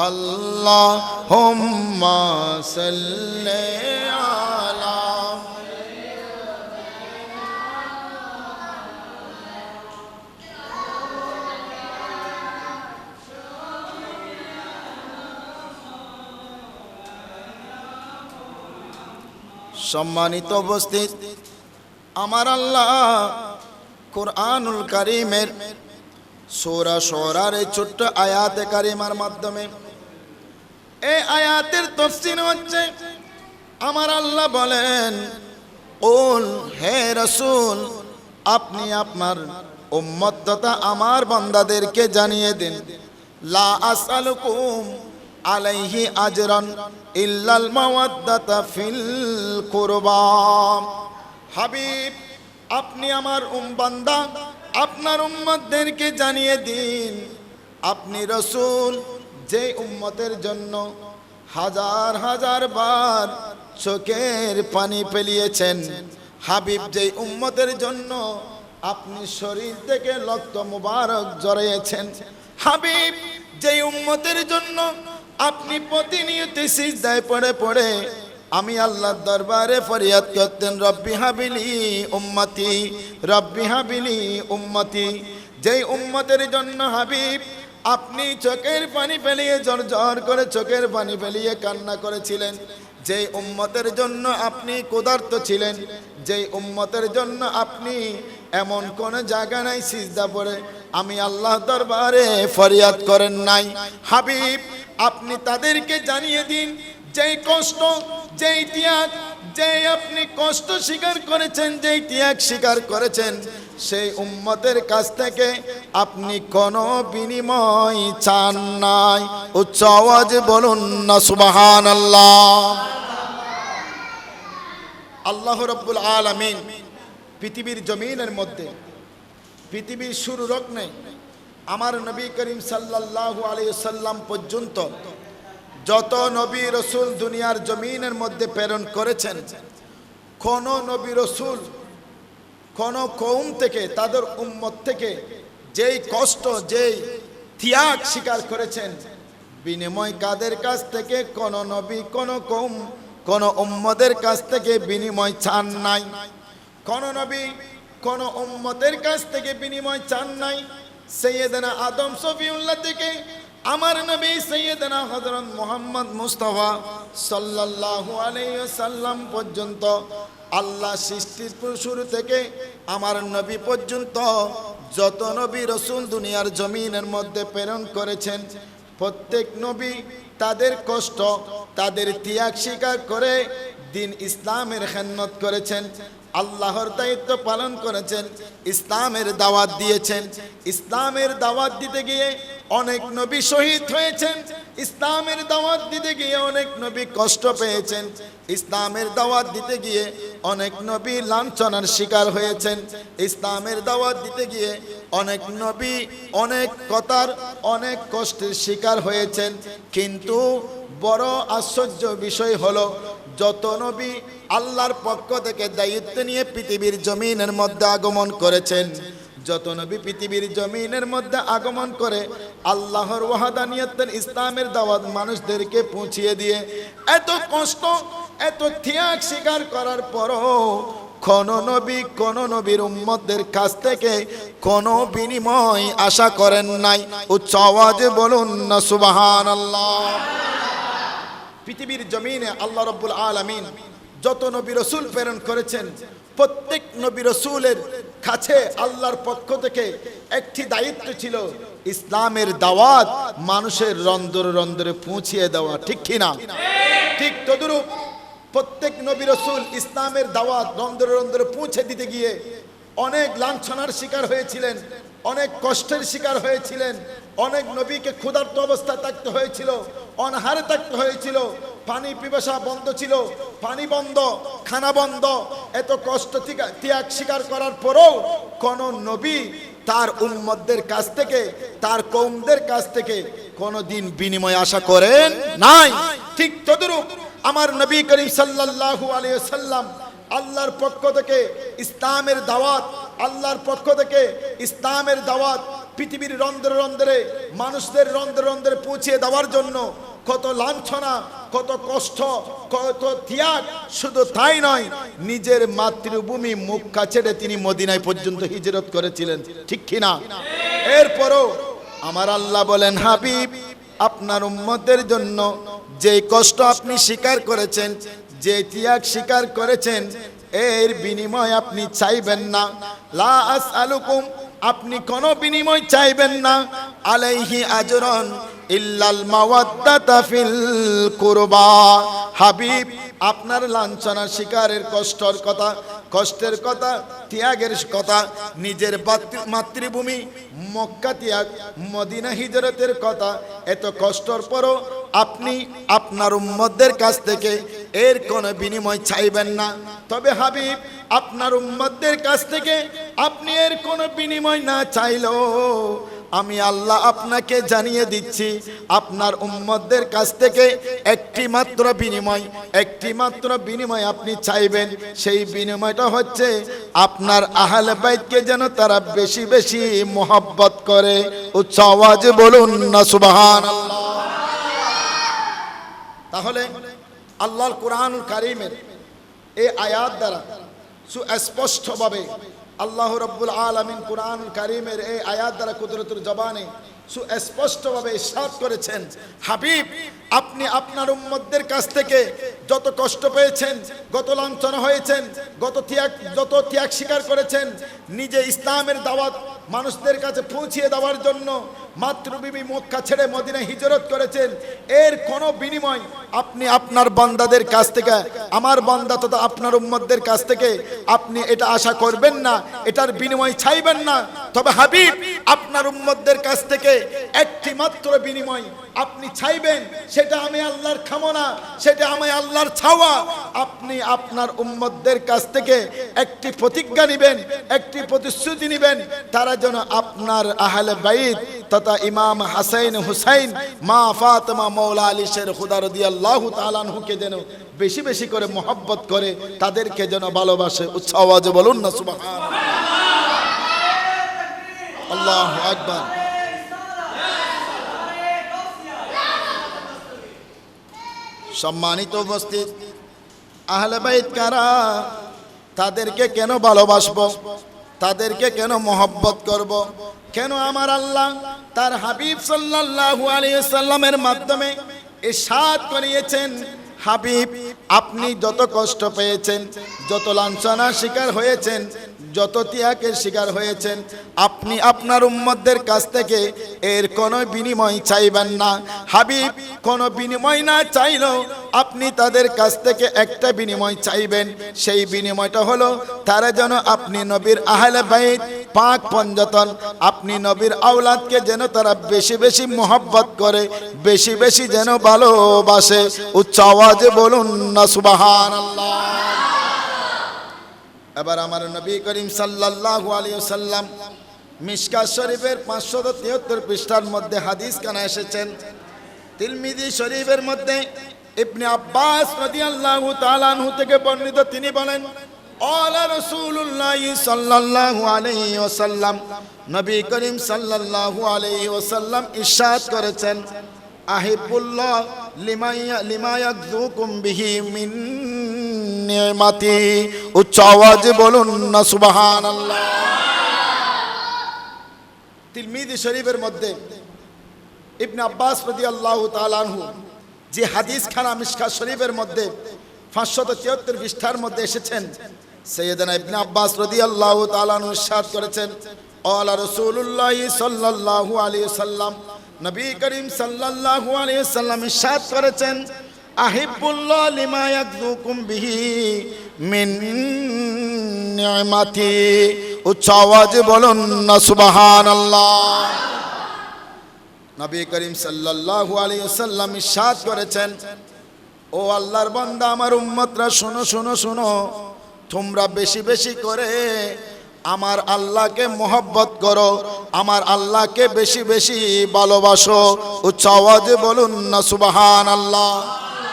আল্লাহুম্মা সাল্লি আলা সম্মানিত উপস্থিত আমার আল্লাহ কুরআনুল কারীমের সূরা শুরার এই ছোট্ট আয়াতে কারিমার মাধ্যমে এই আয়াতের তাফসীর হচ্ছে আমার আল্লাহ বলেন কুল হে রাসূল আপনি আপনার উম্মত তথা আমার বান্দাদেরকে জানিয়ে দিন লা আসআলুকুম আলাইহি আজরান ইল্লাল মাওয়াদ্দাতা ফিল কুরবা হাবিব আপনি আমার বান্দা আপনার উম্মতদেরকে জানিয়ে দিন আপনি রাসূল যে উম্মতের জন্য হাজার হাজার বার চোখের পানি ফেলিয়েছেন হাবিব যে উম্মতের জন্য আপনি শরীর থেকে রক্ত মুবারক ঝরিয়েছেন হাবিব যে উম্মতের জন্য আপনি প্রতিনিয়ত সিজদায় পড়ে পড়ে আমি আল্লাহর দরবারে ফরিয়াদ করতেন রব্বি হাবিলি উম্মতি রব্বি হাবিলি উম্মতি যেই উম্মতের জন্য হাবিব আপনি চোখের পানি ফেলিয়ে ঝরঝর করে চোখের পানি ফেলিয়ে কান্না করেছিলেন যেই উম্মতের জন্য আপনি ক্ষুধার্ত ছিলেন যেই উম্মতের জন্য আপনি এমন কোন জায়গা নাই সিজদা পড়ে আমি আল্লাহ দরবারে ফরিয়াদ করেন নাই হাবিব আপনি তাদেরকে জানিয়ে দিন যেই কষ্ট যেই ত্যাগ যেই আপনি কষ্ট স্বীকার করেছেন যেই ত্যাগ স্বীকার করেছেন সেই উম্মতের কাছ থেকে আপনি কোনো বিনিময় চান নাই উচ্চ আওয়াজে বলুন না সুবহানাল্লাহ আল্লাহ রাব্বুল আলামিন পৃথিবীর জমিনের মধ্যে পৃথিবীর শুরু লগ্নে আমার নবী করিম সাল্লাল্লাহু আলাইহি ওয়াসাল্লাম পর্যন্ত যত নবী রাসূল দুনিয়ার জমিনের মধ্যে প্রেরণ করেছেন কোন নবী রাসূল কোন কওম থেকে তাদের উম্মত থেকে যেই কষ্ট যেই ত্যাগ স্বীকার করেছেন বিনিময় কাদের কাছ থেকে কোন নবী কোন কওম কোন উম্মতের কাছ থেকে বিনিময় চান নাই কোন নবী কোন উম্মতের কাছ থেকে বিনিময় চান নাই সৈয়দনা আদম সফিউল্লাহ থেকে আমার নবী সৈয়দনা হযরত মুহাম্মদ মুস্তাফা সাল্লাল্লাহু আলাইহি ওয়াসাল্লাম পর্যন্ত আল্লাহ সৃষ্টির শুরু থেকে আমার নবী পর্যন্ত যত নবী রাসূল দুনিয়ার জমিনের মধ্যে প্রেরণ করেছেন প্রত্যেক নবী তাদের কষ্ট তাদের ত্যাগ স্বীকার করে দিন ইসলামের খেদমত করেছেন আল্লাহর দায়িত্ব পালন করেছেন ইসলামের দাওয়াত দিয়েছেন ইসলামের দাওয়াত দিতে গিয়ে অনেক নবী শহীদ হয়েছেন ইসলামের দাওয়াত দিতে গিয়ে অনেক নবী কষ্ট পেয়েছেন ইসলামের দাওয়াত দিতে গিয়ে অনেক নবী লাঞ্ছনার শিকার হয়েছেন ইসলামের দাওয়াত দিতে গিয়ে অনেক নবী অনেক কথার অনেক কষ্টের শিকার হয়েছেন কিন্তু বড় আশ্চর্য বিষয় হলো যত নবী আল্লাহর পক্ষ থেকে দায়িত্ব নিয়ে পৃথিবীর জমিনের মধ্যে আগমন করেছেন যত নবী পৃথিবীর জমিনের মধ্যে আগমন করে আল্লাহর ওয়াহদানিয়তের ইসলামের দাওয়াত মানুষদেরকে পৌঁছিয়ে দিয়ে এত কষ্ট এত ত্যাগ স্বীকার করার পরও কোন নবীর উম্মতদের কাছ থেকে কোনো বিনিময় আশা করেন নাই উচ্চ আওয়াজে বলুন না সুবহানাল্লাহ পৃথিবীর জমিনে আল্লাহ রাব্বুল আলামিন যত নবী রাসূল প্রেরণ করেছেন প্রত্যেক নবী রাসূলের কাছে আল্লাহর পক্ষ থেকে একটি দায়িত্ব ছিল ইসলামের দাওয়াত মানুষের রন্ধ্রে রন্ধ্রে পৌঁছিয়ে দেওয়া ঠিক কি না ঠিক তদ্রূপ প্রত্যেক নবী রাসূল ইসলামের দাওয়াত রন্ধ্রে রন্ধ্রে পৌঁছে দিতে গিয়ে অনেক লাঞ্ছনার শিকার হয়েছিলেন অনেক কষ্টের শিকার হয়েছিলেন অনেক নবীকে ক্ষুধার্ত অবস্থায় থাকতে হয়েছিল অনাহারে থাকতে হয়েছিল পানি পিপাসা বন্ধ ছিল, পানি বন্ধ, খানা বন্ধ, এত কষ্ট ত্যাগ স্বীকার করার পরেও কোন নবী তার উম্মতদের কাছ থেকে, তার কওমদের কাছ থেকে কোনদিন বিনিময় আশা করেন নাই। ঠিক তদ্রূপ আমার নবী করিম সাল্লাল্লাহু আলাইহি ওয়াসাল্লাম আল্লাহর পক্ষ থেকে ইসলামের দাওয়াত, আল্লাহর পক্ষ থেকে ইসলামের দাওয়াত পৃথিবীর রন্ধ্রে রন্ধ্রে, মানুষদের রন্ধ্রে রন্ধ্রে পৌঁছে দেওয়ার জন্য কত লাঞ্ছনা, কত কষ্ট, কত ত্যাগ, শুধু তাই নয়, নিজের মাতৃভূমি মক্কা ছেড়ে তিনি মদিনায় পর্যন্ত হিজরত করেছিলেন, ঠিক কিনা? এরপরও আমার আল্লাহ বলেন, হাবিব আপনার উম্মতের জন্য যে কষ্ট আপনি স্বীকার করেছেন, যে ত্যাগ স্বীকার করেছেন, এর বিনিময় আপনি চাইবেন না। লা আসআলুকুম, আপনি কোনো বিনিময় চাইবেন না। আলাইহি আজরন ইল্লাল মাওয়াদ্দাতা ফিল কুরবা। হাবিব আপনার লাঞ্ছনা স্বীকারের কষ্টের কথা, ত্যাগের কথা, নিজের মাতৃভূমি মক্কা ত্যাগ, মদিনা হিজরতের কথা, এত কষ্টর পরও আপনি আপনার উম্মতদের কাছ থেকে এর কোনো বিনিময় চাইবেন না। তবে হাবিব আপনার উম্মতদের কাছ থেকে আপনি এর কোনো বিনিময় না চাইলেও আমি আল্লাহ আপনাকে জানিয়ে দিচ্ছি, আপনার উম্মতদের কাছ থেকে একটি মাত্র বিনিময় আপনি চাইবেন। সেই বিনিময়টা হচ্ছে আপনার আহলে বাইতকে যেন তারা বেশি বেশি মোহাব্বত করে। উচ্চ আওয়াজে বলুন না সুবহানাল্লাহ। তাহলে আল্লাহর কুরআনুল কারীমের এই আয়াত দ্বারা সুস্পষ্টভাবে আল্লাহ রাব্বুল আলামিন কুরআনুল কারীমের এই আয়াত দ্বারা কুদরতুল জবানে সুস্পষ্টভাবে ইরশাদ করেছেন, হাবিব আপনি আপনার উম্মতদের কাছ থেকে যত কষ্ট পেয়েছেন, যত লাঞ্ছনা হয়েছেন, যত ত্যাগ স্বীকার করেছেন, নিজে ইসলামের দাওয়াত মানুষদের কাছে পৌঁছিয়ে দেওয়ার জন্য মাতৃভূমি মক্কা ছেড়ে মদিনা হিজরত করেছেন, এর কোনো বিনিময় আপনি আপনার বান্দাদের কাছ থেকে, আমার বান্দা তথা আপনার উম্মতদের কাছ থেকে আপনি এটা আশা করবেন না, এটার বিনিময় চাইবেন না। তবে হাবিব আপনার উম্মতদের কাছ থেকে একটি মাত্র বিনিময় আপনি চাইবেন, সেটা আমি আল্লাহর কামনা, সেটা আমি আল্লাহর চাওয়া। আপনি আপনার উম্মতদের কাছ থেকে একটি প্রতিজ্ঞা নেবেন, একটি প্রতিশ্রুতি নেবেন, তারা যেন আপনার আহলে বাইত তথা ইমাম হাসান হুসাইন, মা ফাতেমা, মৌলা আলী শের খুদা রাদিয়াল্লাহু তাআলা আনহুকে যেন বেশি বেশি করে মোহাব্বত করে, তাদেরকে যেন ভালোবাসে। উচ্চ আওয়াজে বলুন না সুবহানাল্লাহ। আল্লাহু আকবার। সম্মানিত উপস্থিত, আহলে বাইত কারা? তাদেরকে কেন ভালোবাসবো, তাদেরকে কেন মোহাব্বত করব? কেন আমার আল্লাহ তার হাবিব সাল্লাল্লাহু আলাইহি ওয়াসাল্লামের মাধ্যমে ইরশাদ করিয়েছেন, হাবিব আপনি যত কষ্ট পেয়েছেন, যত লাঞ্ছনার শিকার হয়েছেন, যত ত্যাগের শিকার হয়েছেন, আপনি আপনার উম্মতদের কাছ থেকে এর কোনো বিনিময় চাইবেন না। হাবিব কোনো বিনিময় না চাইলেও আপনি তাদের কাছ থেকে একটা বিনিময় চাইবেন। সেই বিনিময়টা হলো তারা যেন আপনি নবীর আহলে বাইত পাক পঞ্জতন, আপনি নবীর আওলাদকে যেন তারা বেশি বেশি মোহাব্বত করে, বেশি বেশি যেন ভালোবাসে। উচ্চ আওয়াজে বলুন না সুবহানাল্লাহ। এবার আমার নবী করিম সাল্লাল্লাহু আলাইহি ওয়াসাল্লাম মিশকাত শরীফের 573 পৃষ্ঠার মধ্যে হাদিস কানা এসেছেন। তিরমিজি শরীফের মধ্যে ইবনে আব্বাস রাদিয়াল্লাহু তাআলা আনহু থেকে বর্ণিত, তিনি বলেন, আলা রাসূলুল্লাহ সাল্লাল্লাহু আলাইহি ওয়াসাল্লাম, নবী করিম সাল্লাল্লাহু আলাইহি ওয়াসাল্লাম ইরশাদ করেছেন, আহিবুল্লাহ লিমা ইয়াযুকুম বিহি মিন নিয়ামতি। উচ্চ আওয়াজে বলুন না সুবহানাল্লাহ। তিরমিজি শরীফের মধ্যে ইবনে আব্বাস রাদিয়াল্লাহু তাআলা আনহু যে হাদিস খানা মিশকাত শরীফের মধ্যে 573 পৃষ্ঠার মধ্যে এসেছেন, সাইয়েদনা ইবনে আব্বাস রাদিয়াল্লাহু তাআলা আনহু ইরশাদ করেছেন, আলা রাসূলুল্লাহ সাল্লাল্লাহু আলাইহি ওয়াসাল্লাম, নবী করিম সাল্লাল্লাহু আলাইহি ওয়াসাল্লাম ইরশাদ করেছেন, আহিবুল্লাহ লিমা ইয়াযুকুম বিহি মিন নিয়ামতি। উচ্চ আওয়াজে বলুন না সুবহানাল্লাহ। নবী করিম সাল্লাল্লাহু আলাইহি ওয়াসাল্লাম ইরশাদ করেছেন, ও আল্লাহর বান্দা আমার উম্মতরা শোনো শোনো শোনো, তোমরা বেশি বেশি করে আমার আল্লাহকে মহব্বত করো, আমার আল্লাহকে বেশি বেশি ভালোবাসো। উচ্চ আওয়াজে বলুন না সুবহানাল্লাহ।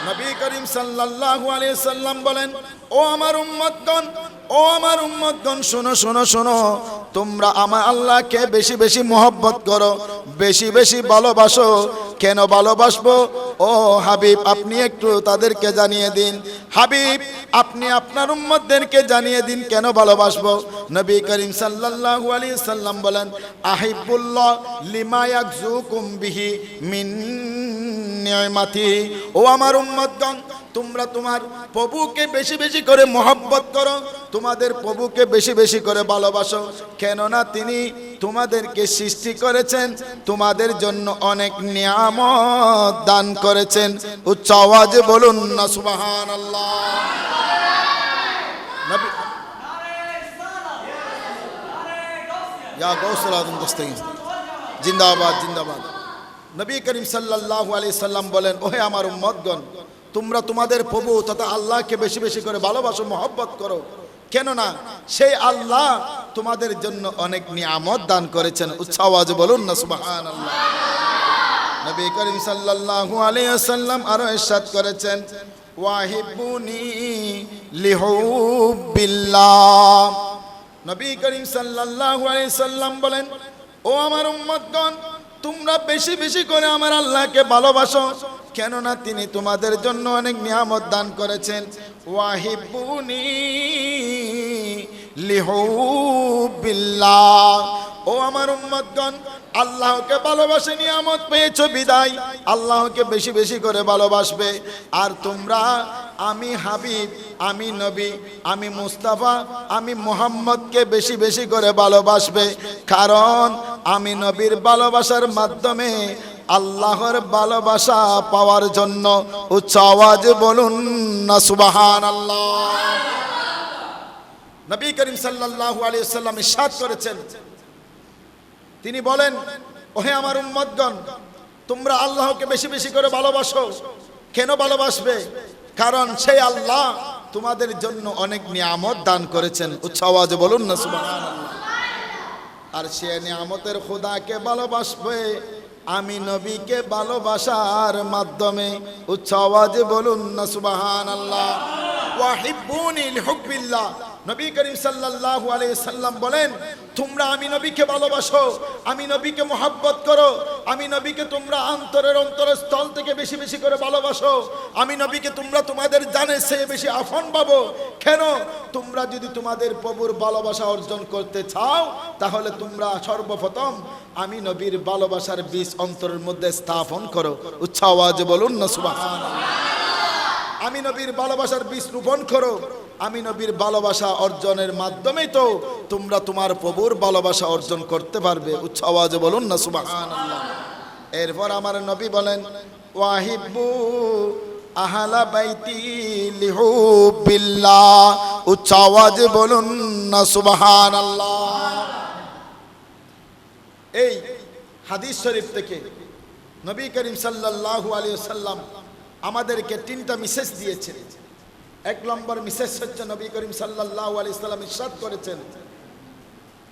নবী করিম সাল্লাল্লাহু আলাইহি সাল্লাম বলেন, ও আমার উম্মতগণ, ও আমার উম্মতগণ শোনো শোনো শোনো, তোমরা আমার আল্লাহকে বেশি বেশি মহব্বত করো, বেশি বেশি ভালোবাসো। কেন ভালোবাসবো? ও হাবিব আপনি একটু তাদেরকে জানিয়ে দিন। হাবিব আপনি আপনার উম্মতদেরকে জানিয়ে দিন কেন ভালোবাসবো। নবী করিম সাল্লাল্লাহু আলাইহি সাল্লাম বলেন, আহিবুল্লাহ লিমা ইয়াকজুকুম বিহি মিন নিয়ামাতি। ও আমার উম্মতগণ, তোমরা তোমার প্রভুকে বেশি বেশি করে মহব্বত করো, তোমাদের প্রভুকে বেশি বেশি করে ভালোবাসো। কেননা তিনি তোমাদেরকে সৃষ্টি করেছেন, তোমাদের জন্য অনেক নিয়ামত দান করেছেন। উচ্চ আওয়াজে বলুন না সুবহানাল্লাহ। নবী ইয়া গৌসুল আযম দস্তগীর জিন্দাবাদ জিন্দাবাদ। নবী করিম সাল্লাল্লাহু আলাইহি সাল্লাম বলেন, ওহে আমার উম্মতগণ, তোমরা তোমাদের প্রভু তথা আল্লাহকে বেশি বেশি করে ভালোবাসো, মহব্বত করো। কেননা সেই আল্লাহ তোমাদের জন্য অনেক নিয়ামত দান করেছেন। উচ্চ আওয়াজে বলুন না সুবহানাল্লাহ। নবী করিম সাল্লাল্লাহু আলাইহি ওয়াসাল্লাম আরো ইরশাদ করেছেন, ওয়াহিবুনি লিহুবিল্লাহ। নবী করিম সাল্লাল্লাহু আলাইহি ওয়াসাল্লাম বলেন, ও আমার উম্মতগণ, তোমরা বেশি বেশি করে আমার আল্লাহকে ভালোবাসো, কেননা তিনি তোমাদের জন্য অনেক নিয়ামত দান করেছেন। ওয়াহিবুনি লিহুবিল্লাহ। ও আমার উম্মতগণ, আল্লাহকে ভালোবাসে নিয়ামত পেয়েছো বিদায় আল্লাহকে বেশি বেশি করে ভালোবাসবে। আর তোমরা আমি হাবিব, আমি নবী, আমি মুস্তাফা, আমি মুহাম্মদকে বেশি বেশি করে ভালোবাসবে। কারণ আমি নবীর ভালোবাসার মাধ্যমে আল্লাহর ভালোবাসা পাওয়ার জন্য। উচ্চ আওয়াজে বলুন না সুবহানাল্লাহ। নবী করিম সাল্লাল্লাহু আলাইহি ওয়াসাল্লাম ইরশাদ করেছেন, তিনি বলেন, ওহে আমার উম্মতগণ, তোমরা আল্লাহকে বেশি বেশি করে ভালোবাসো। কেন ভালোবাসবে? কারণ সেই আল্লাহ তোমাদের জন্য অনেক নিয়ামত দান করেছেন। উচ্চ আওয়াজে বলুন না সুবহানাল্লাহ। আর সে নিয়ামতের খোদাকে ভালোবাসবে আমি নবীকে ভালোবাসার মাধ্যমে। উচ্চ আওয়াজে বলুন না সুবহানাল্লাহ। ওয়াহিবুনি লিহুবিল্লাহ। নবী করিম সাল্লাল্লাহু আলাইহি সাল্লাম বলেন, তোমরা আমি নবীকে ভালোবাসো, আমি নবীকে মহব্বত করো, আমি নবীকে তোমরা অন্তরের অন্তরস্থল থেকে বেশি বেশি করে ভালোবাসো, আমি নবীকে তোমরা তোমাদের জানের চেয়ে বেশি আপন ভাবো। কেন? তোমরা যদি তোমাদের প্রভুর ভালোবাসা অর্জন করতে চাও, তাহলে তোমরা সর্বপ্রথম আমি নবীর ভালোবাসার বীজ অন্তরের মধ্যে স্থাপন করো। উচ্চ আওয়াজে বলুন না সুবহানাল্লাহ। আমি নবীর ভালোবাসার বীজ রোপণ করো। আমি নবীর ভালোবাসা অর্জনের মাধ্যমেই তো তোমরা তোমার প্রভুর ভালোবাসা অর্জন করতে পারবে। উচ্চ আওয়াজে বলুন না সুবহানাল্লাহ। এরপর আমার নবী বলেন, ওয়াহিব্বু আহলা বাইতি লিহুবিল্লাহ। উচ্চ আওয়াজে বলুন না সুবহানাল্লাহ। এই হাদিস শরীফ থেকে নবী করিম সাল্লাল্লাহু আলাইহি ওয়াসাল্লাম আমাদেরকে তিনটা মেসেজ দিয়েছেন। এক নম্বর মেসেজ হচ্ছে নবী করিম সাল্লাল্লাহু আলাইহি সাল্লাম ইরশাদ করেছেন,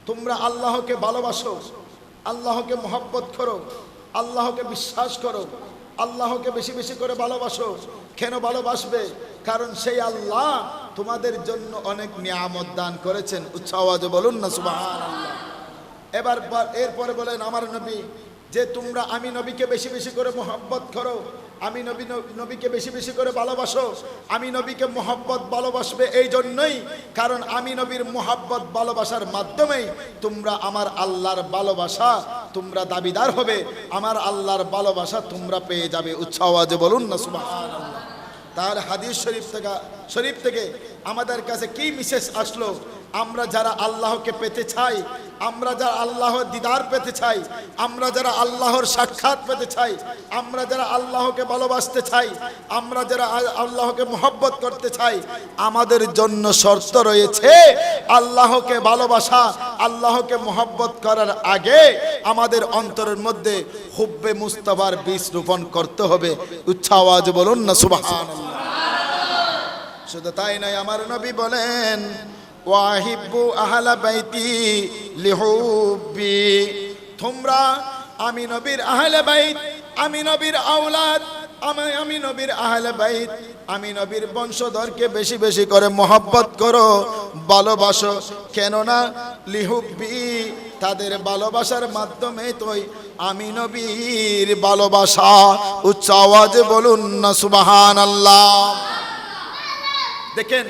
তোমরা আল্লাহকে ভালোবাসো, আল্লাহকে মহব্বত করো, আল্লাহকে বিশ্বাস করো, আল্লাহকে বেশি বেশি করে ভালোবাসো। কেন ভালোবাসবে? কারণ সেই আল্লাহ তোমাদের জন্য অনেক নিয়ামত দান করেছেন। উচ্চ আওয়াজে বলুন না সুবহানাল্লাহ। এরপরে বলেন আমার নবী যে তোমরা আমি নবীকে বেশি বেশি করে মহব্বত করো, আমি নবীকে বেশি বেশি করে ভালোবাসো। আমি নবীকে মহব্বত ভালোবাসবে এই জন্যই কারণ আমি নবীর মহব্বত ভালোবাসার মাধ্যমেই তোমরা আমার আল্লাহর ভালোবাসা তোমরা দাবিদার হবে, আমার আল্লাহর ভালোবাসা তোমরা পেয়ে যাবে। উচ্চ আওয়াজে বলুন না সুবহানাল্লাহ। তার হাদিস শরীফ থেকে আমাদের কাছে কি মেসেজ আসলো? আমরা যারা আল্লাহকে পেতে চাই, আমরা যারা আল্লাহর দিদার পেতে চাই, আমরা যারা আল্লাহর সাক্ষাৎ পেতে চাই, আমরা যারা আল্লাহকে ভালোবাসতে চাই, আমরা যারা আল্লাহকে মহব্বত করতে চাই, আমাদের জন্য শর্ত রয়েছে আল্লাহকে ভালোবাসা আল্লাহকে মহব্বত করার আগে আমাদের অন্তরের মধ্যে হুব্বে মুস্তাফার বীজ রোপণ করতে হবে। উচ্চ আওয়াজে বলুন না সুবহানাল্লাহ। শুধু তাই নয়, আমার নবী বলেন ওয়াহিব্বু আহলা বাইতি লিহুব্বি, তোমরা আমি নবীর আহলে বাইত, আমি নবীর আওলাদ, আমি নবীর আহলে বাইত, আমি নবীর বংশধরকে বেশি বেশি করে মহব্বত করো, ভালোবাসো। কেননা লিহুব্বি, তাদের ভালোবাসার মাধ্যমে তোই আমি নবীর ভালোবাসা। উচ্চ আওয়াজে বলুন না সুবহানাল্লাহ। দেখেন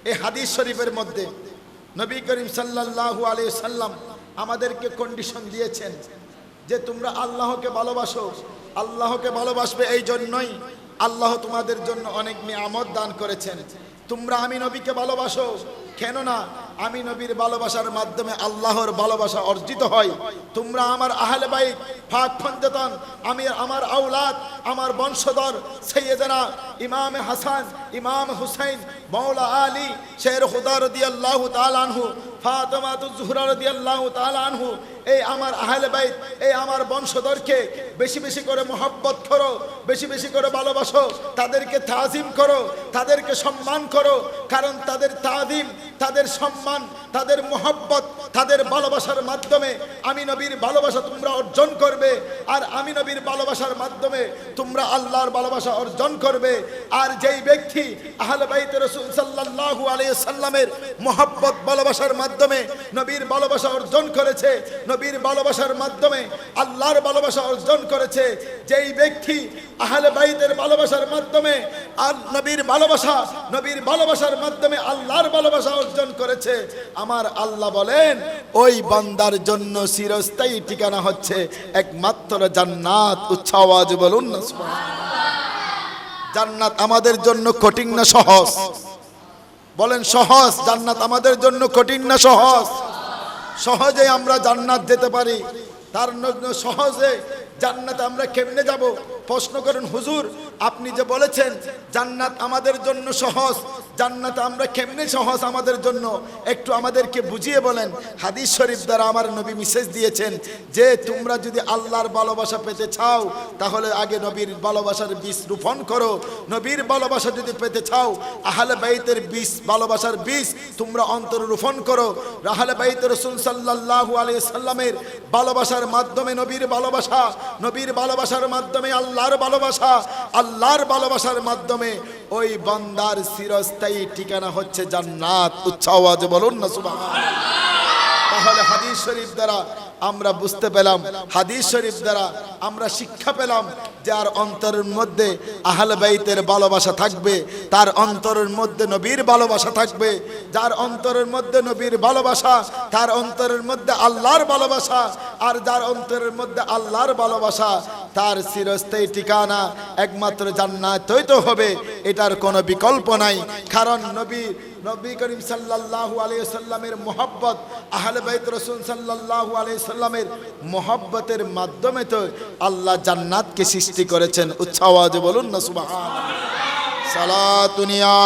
এই হাদিস শরীফের মধ্যে নবী করিম সাল্লাল্লাহু আলাইহি সাল্লাম আমাদেরকে কন্ডিশন দিয়েছেন যে তোমরা আল্লাহকে ভালোবাসো। আল্লাহকে ভালোবাসবে এই জন্যই আল্লাহ তোমাদের জন্য অনেক নিয়ামত দান করেছেন। তোমরা আমি নবীকে ভালোবাসো, কেননা আমি নবীর ভালোবাসার মাধ্যমে আল্লাহর ভালোবাসা অর্জিত হয়। তোমরা আমার আহলে বাইত, পাক পঞ্জতন, আমি আমার আওলাদ, আমার বংশধর সৈয়দনা ইমাম হাসান, ইমাম হুসাইন, মাওলা আলী, শের খুদা রাদিয়াল্লাহু তাআলা আনহু, ফাতেমাতুজ জোহরা রাদিয়াল্লাহু তাআলা আনহু, এই আমার আহলে বাইত, এই আমার বংশধরকে বেশি বেশি করে মহব্বত করো, বেশি বেশি করে ভালোবাসো, তাদেরকে তাজিম করো, তাদেরকে সম্মান করো। কারণ তাদের তাজিম, তাদের সম্মান, তাদের মহব্বত, তাদের ভালোবাসার মাধ্যমে আমি নবীর ভালোবাসা তোমরা অর্জন করবে। আর আমি নবীর ভালোবাসার মাধ্যমে তোমরা আল্লাহর ভালোবাসা অর্জন করবে। আর যেই ব্যক্তি আহলে বাইত রাসূল সাল্লাল্লাহু আলাইহি সাল্লামের মহব্বত ভালোবাসার মাধ্যমে নবীর ভালোবাসা অর্জন করেছে, নবীর ভালোবাসার মাধ্যমে আল্লাহর ভালোবাসা অর্জন করেছে, যেই ব্যক্তি আহলে বাইতের ভালোবাসার মাধ্যমে আর নবীর ভালোবাসার মাধ্যমে আল্লাহর ভালোবাসা অর্জন করেছে, আমার আল্লাহ বলেন ওই বান্দার জন্য চিরস্থায়ী ঠিকানা হচ্ছে একমাত্র জান্নাত। উচ্চ আওয়াজে বলুন না সুবহানাল্লাহ। জান্নাত আমাদের জন্য কঠিন না সহজ? বলেন সহজ। জান্নাত আমাদের জন্য কঠিন না সহজ? সহজে আমরা জান্নাত যেতে পারি। তার সহজে জান্নাতে আমরা কেমনে যাব? প্রশ্ন করেন হুজুর, আপনি যে বলেছেন জান্নাত আমাদের জন্য সহজ, জান্নাতে আমরা কেমনে সহজ আমাদের জন্য, একটু আমাদেরকে বুঝিয়ে বলেন। হাদিস শরীফ দ্বারা আমার নবী মেসেজ দিয়েছেন যে তোমরা যদি আল্লাহর ভালোবাসা পেতে চাও তাহলে আগে নবীর ভালোবাসার বীজ রোপণ করো। নবীর ভালোবাসা যদি পেতে চাও আহলে বাইতের বীজ, ভালোবাসার বীজ তোমরা অন্তরে রোপণ করো। আহলে বাইত রাসূল সাল্লাল্লাহু আলাইহি সাল্লামের ভালোবাসার মাধ্যমে নবীর ভালোবাসা, নবীর ভালোবাসার মাধ্যমে আল্লাহর ভালোবাসা, আল্লাহর ভালোবাসার মাধ্যমে ওই বান্দার চিরস্থায়ী ঠিকানা হচ্ছে জান্নাত। উচ্চ আওয়াজে বলুন না সুবহানাল্লাহ। তাহলে হাদিস শরীফ দ্বারা আমরা বুঝতে পেলাম, হাদিস শরীফ দ্বারা আমরা শিক্ষা পেলাম যার অন্তরের মধ্যে আহলে বাইতের ভালোবাসা থাকবে তার অন্তরের মধ্যে নবীর ভালোবাসা থাকবে, যার অন্তরের মধ্যে নবীর ভালোবাসা তার অন্তরের মধ্যে আল্লাহর ভালোবাসা, আর যার অন্তরের মধ্যে আল্লাহর ভালোবাসা তার চিরস্থায়ী ঠিকানা একমাত্র জান্নাতই তো হবে, এটার কোনো বিকল্প নাই। কারণ নবী করিম সাল্লাল্লাহু আলাইহি সাল্লামের মহব্বত, আহলে বাইত রাসূল সাল্লাল্লাহু আলাইহি সাল্লামের মহব্বতের মাধ্যমে তো আল্লাহ জান্নাতকে সৃষ্টি করেছেন। উচ্চ আওয়াজে বলুন না সুবহানাল্লাহ। সালাতুনিয়া